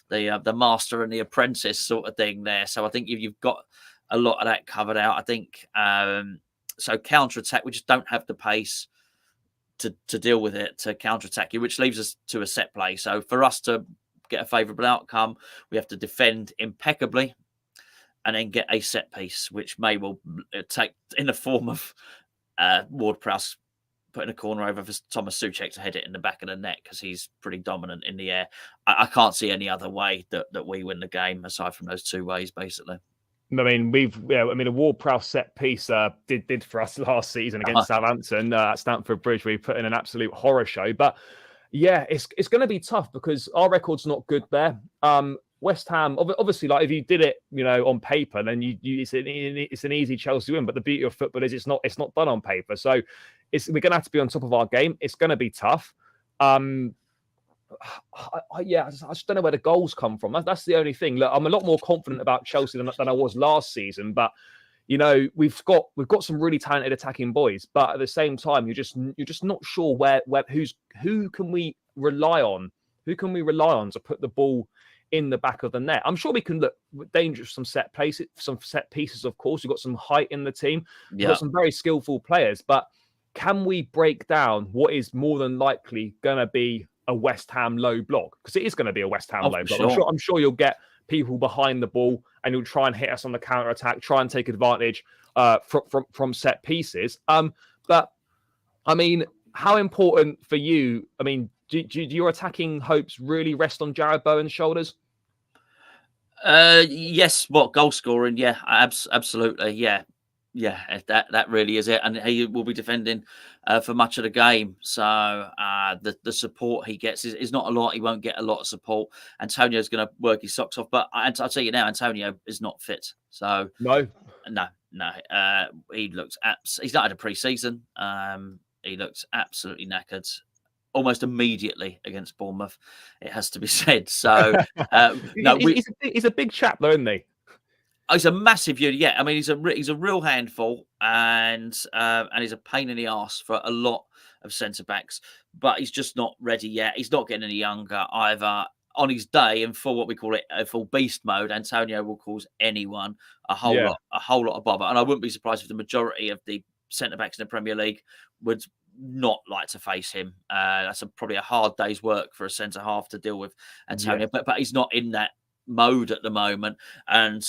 The master and the apprentice sort of thing there. So I think you've got a lot of that covered out. I think. So counter-attack, we just don't have the pace to deal with it, to counter-attack you, which leaves us to a set play. So for us to get a favourable outcome, we have to defend impeccably and then get a set piece, which may well take in the form of Ward-Prowse putting a corner over for Thomas Souček to head it in the back of the net because he's pretty dominant in the air. I can't see any other way that we win the game aside from those 2 ways, basically. I mean, a Ward-Prowse set piece did for us last season against Southampton at Stamford Bridge. We put in an absolute horror show, but yeah, it's going to be tough because our record's not good there. West Ham, obviously, like if you did it, on paper, then it's an easy Chelsea win. But the beauty of football is it's not done on paper. So we're going to have to be on top of our game. It's going to be tough. I just don't know where the goals come from. That's the only thing. Look, I'm a lot more confident about Chelsea than I was last season. But we've got some really talented attacking boys. But at the same time, you're just not sure who can we rely on? Who can we rely on to put the ball in the back of the net? I'm sure we can look dangerous some set pieces. Of course, we've got some height in the team. We've got some very skillful players. But can we break down what is more than likely going to be a West Ham low block? Because it is going to be a West Ham low block. Sure. I'm sure you'll get people behind the ball and you'll try and hit us on the counter attack, try and take advantage from set pieces. But I mean, how important for you? I mean, do your attacking hopes really rest on Jarrod Bowen's shoulders? Yes. What goal scoring? Yeah, absolutely. Yeah. That really is it, and he will be defending for much of the game. So the support he gets is not a lot. He won't get a lot of support. Antonio's going to work his socks off, but I'll tell you now, Antonio is not fit. So no. He looks he's not had a pre-season. He looks absolutely knackered. Almost immediately against Bournemouth, it has to be said. So he's a big chap, though, isn't he? He's a massive unit. Yeah, I mean, he's a real handful, and he's a pain in the arse for a lot of centre backs. But he's just not ready yet. He's not getting any younger either. On his day, in full what we call it, full beast mode, Antonio will cause anyone a whole lot of bother. And I wouldn't be surprised if the majority of the centre backs in the Premier League would not like to face him. That's probably a hard day's work for a centre half to deal with Antonio. But he's not in that mode at the moment, and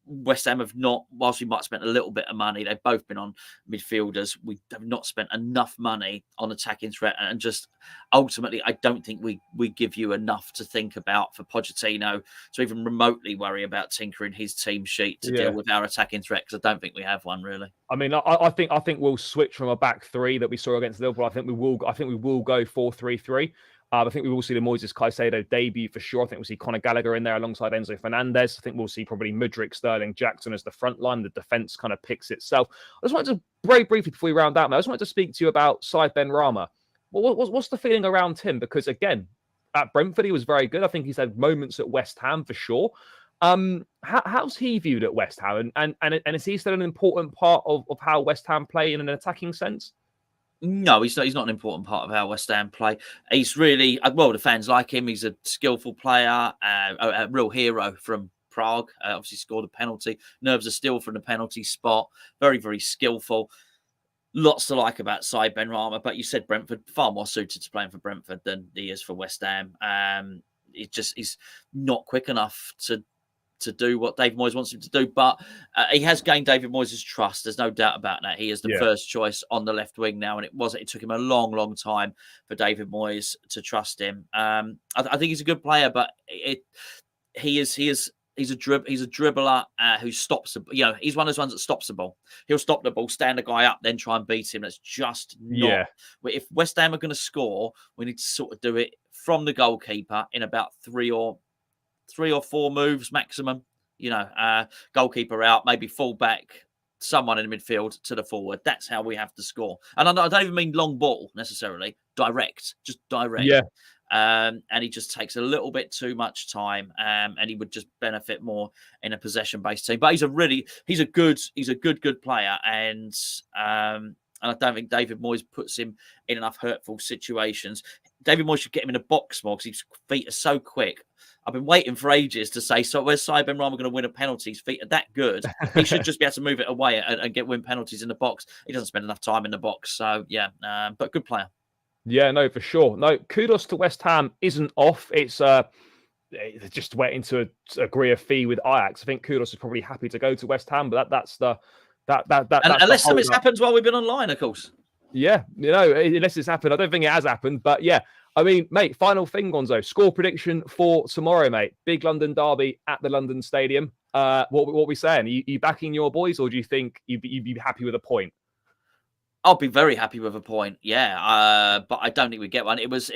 West Ham have not, whilst we might have spent a little bit of money, they've both been on midfielders. We have not spent enough money on attacking threat, and just ultimately, I don't think we give you enough to think about for Pochettino to even remotely worry about tinkering his team sheet to deal with our attacking threat, because I don't think we have one really. I mean, I think we'll switch from a back 3 that we saw against Liverpool. I think we will go 4-3-3. I think we will see the Moyes Caicedo debut for sure. I think we'll see Conor Gallagher in there alongside Enzo Fernandez. I think we'll see probably Mudryk, Sterling, Jackson as the front line. The defence kind of picks itself. I just wanted to, very briefly before we round out, I just wanted to speak to you about Saïd Benrahma. What's the feeling around him? Because again, at Brentford, he was very good. I think he's had moments at West Ham for sure. How's he viewed at West Ham? And is he still an important part of how West Ham play in an attacking sense? No, he's not an important part of our West Ham play. He's really, well, the fans like him. He's a skillful player, a real hero from Prague. Obviously scored a penalty. Nerves are still from the penalty spot. Very, very skillful. lots to like about Saïd Benrahma, but you said Brentford, far more suited to playing for Brentford than he is for West Ham. He's not quick enough to do what David Moyes wants him to do, but he has gained David Moyes' trust. There's no doubt about that. He is the first choice on the left wing now, and it took him a long, long time for David Moyes to trust him. I think he's a good player, but he's a dribbler who stops. He's one of those ones that stops the ball. He'll stop the ball, stand the guy up, then try and beat him. That's just not. Yeah. If West Ham are going to score, we need to sort of do it from the goalkeeper in about three or four moves maximum. Goalkeeper out, maybe full back, someone in the midfield to the forward. That's how we have to score. And I don't even mean long ball necessarily. Just direct. Yeah. And he just takes a little bit too much time, and he would just benefit more in a possession-based team. But he's a good player, and I don't think David Moyes puts him in enough hurtful situations. David Moyes should get him in a box more because his feet are so quick. I've been waiting for ages to say, so where's Saïd Benrahma going to win a penalty? His feet are that good. He should just be able to move it away and win penalties in the box. He doesn't spend enough time in the box. So, yeah, but good player. Yeah, no, for sure. No, kudos to West Ham isn't off. It's just waiting to agree a fee with Ajax. I think Kudus is probably happy to go to West Ham, but that's unless something happens while we've been online, of course. Yeah, unless it's happened. I don't think it has happened, but yeah. I mean, mate, final thing, Gonzo. Score prediction for tomorrow, mate. Big London derby at the London Stadium. What are we saying? Are you backing your boys, or do you think you'd be happy with a point? I'll be very happy with a point, yeah. But I don't think we get one. It was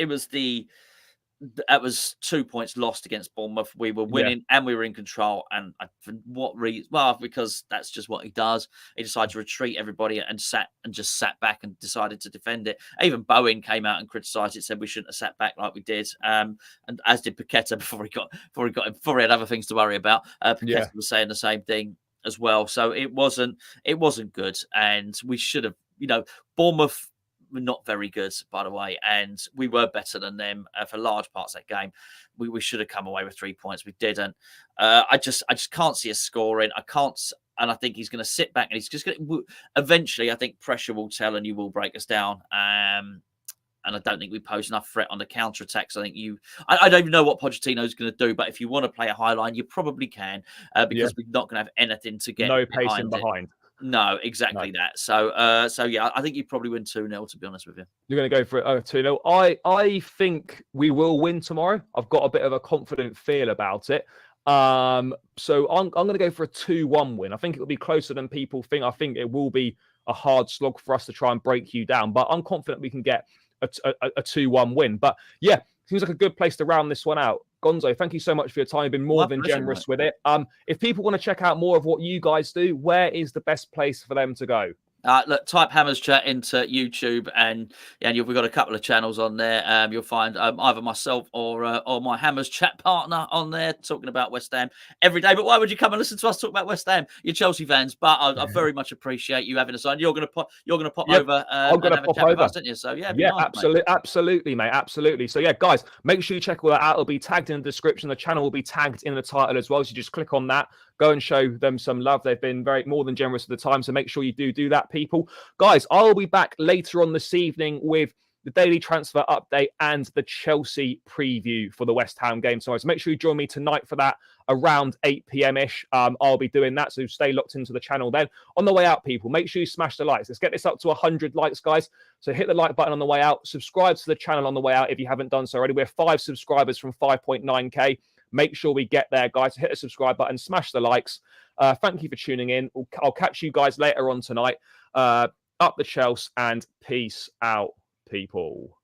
2 points lost against Bournemouth. We were winning and we were in control. And for what reason? Well, because that's just what he does. He decided to retreat everybody and just sat back and decided to defend it. Even Bowen came out and criticised it, said we shouldn't have sat back like we did. And as did Paqueta before he had other things to worry about. Paqueta was saying the same thing as well. So it wasn't good, and we should have. Bournemouth were not very good, by the way, and we were better than them for large parts of that game. We should have come away with 3 points. We didn't. I just can't see us scoring. I can't, and I think he's going to sit back and he's just going to. Eventually, I think pressure will tell and you will break us down. And I don't think we pose enough threat on the counter attacks. I think I don't even know what Pochettino's going to do, but if you want to play a high line, you probably can because we're not going to have anything to get pacing behind. No, exactly that. So yeah, I think you probably win 2-0, to be honest with you. You're going to go for it 2-0. I think we will win tomorrow. I've got a bit of a confident feel about it. So I'm going to go for a 2-1 win. I think it will be closer than people think. I think it will be a hard slog for us to try and break you down, but I'm confident we can get a 2-1 win. But yeah, seems like a good place to round this one out. Gonzo, thank you so much for your time. You've been more than generous with it. If people want to check out more of what you guys do, where is the best place for them to go? Look, type Hammers Chat into YouTube, and we've got a couple of channels on there. You'll find either myself or my Hammers Chat partner on there talking about West Ham every day. But why would you come and listen to us talk about West Ham? You're Chelsea fans, but I very much appreciate you having us on. You're going to pop over. I'm going to pop over, didn't you? So nice, absolutely, mate, absolutely. So yeah, guys, make sure you check all that out. It'll be tagged in the description. The channel will be tagged in the title as well. So you just click on that. Go and show them some love. They've been more than generous at the time. So make sure you do that, people. Guys, I'll be back later on this evening with the daily transfer update and the Chelsea preview for the West Ham game tomorrow. So make sure you join me tonight for that around 8 p.m-ish. I'll be doing that. So stay locked into the channel then. On the way out, people, make sure you smash the likes. Let's get this up to 100 likes, guys. So hit the like button on the way out. Subscribe to the channel on the way out if you haven't done so already. We're 5 subscribers from 5.9k. Make sure we get there, guys. Hit the subscribe button, smash the likes. Thank you for tuning in. I'll catch you guys later on tonight. Up the Chelsea, and peace out, people.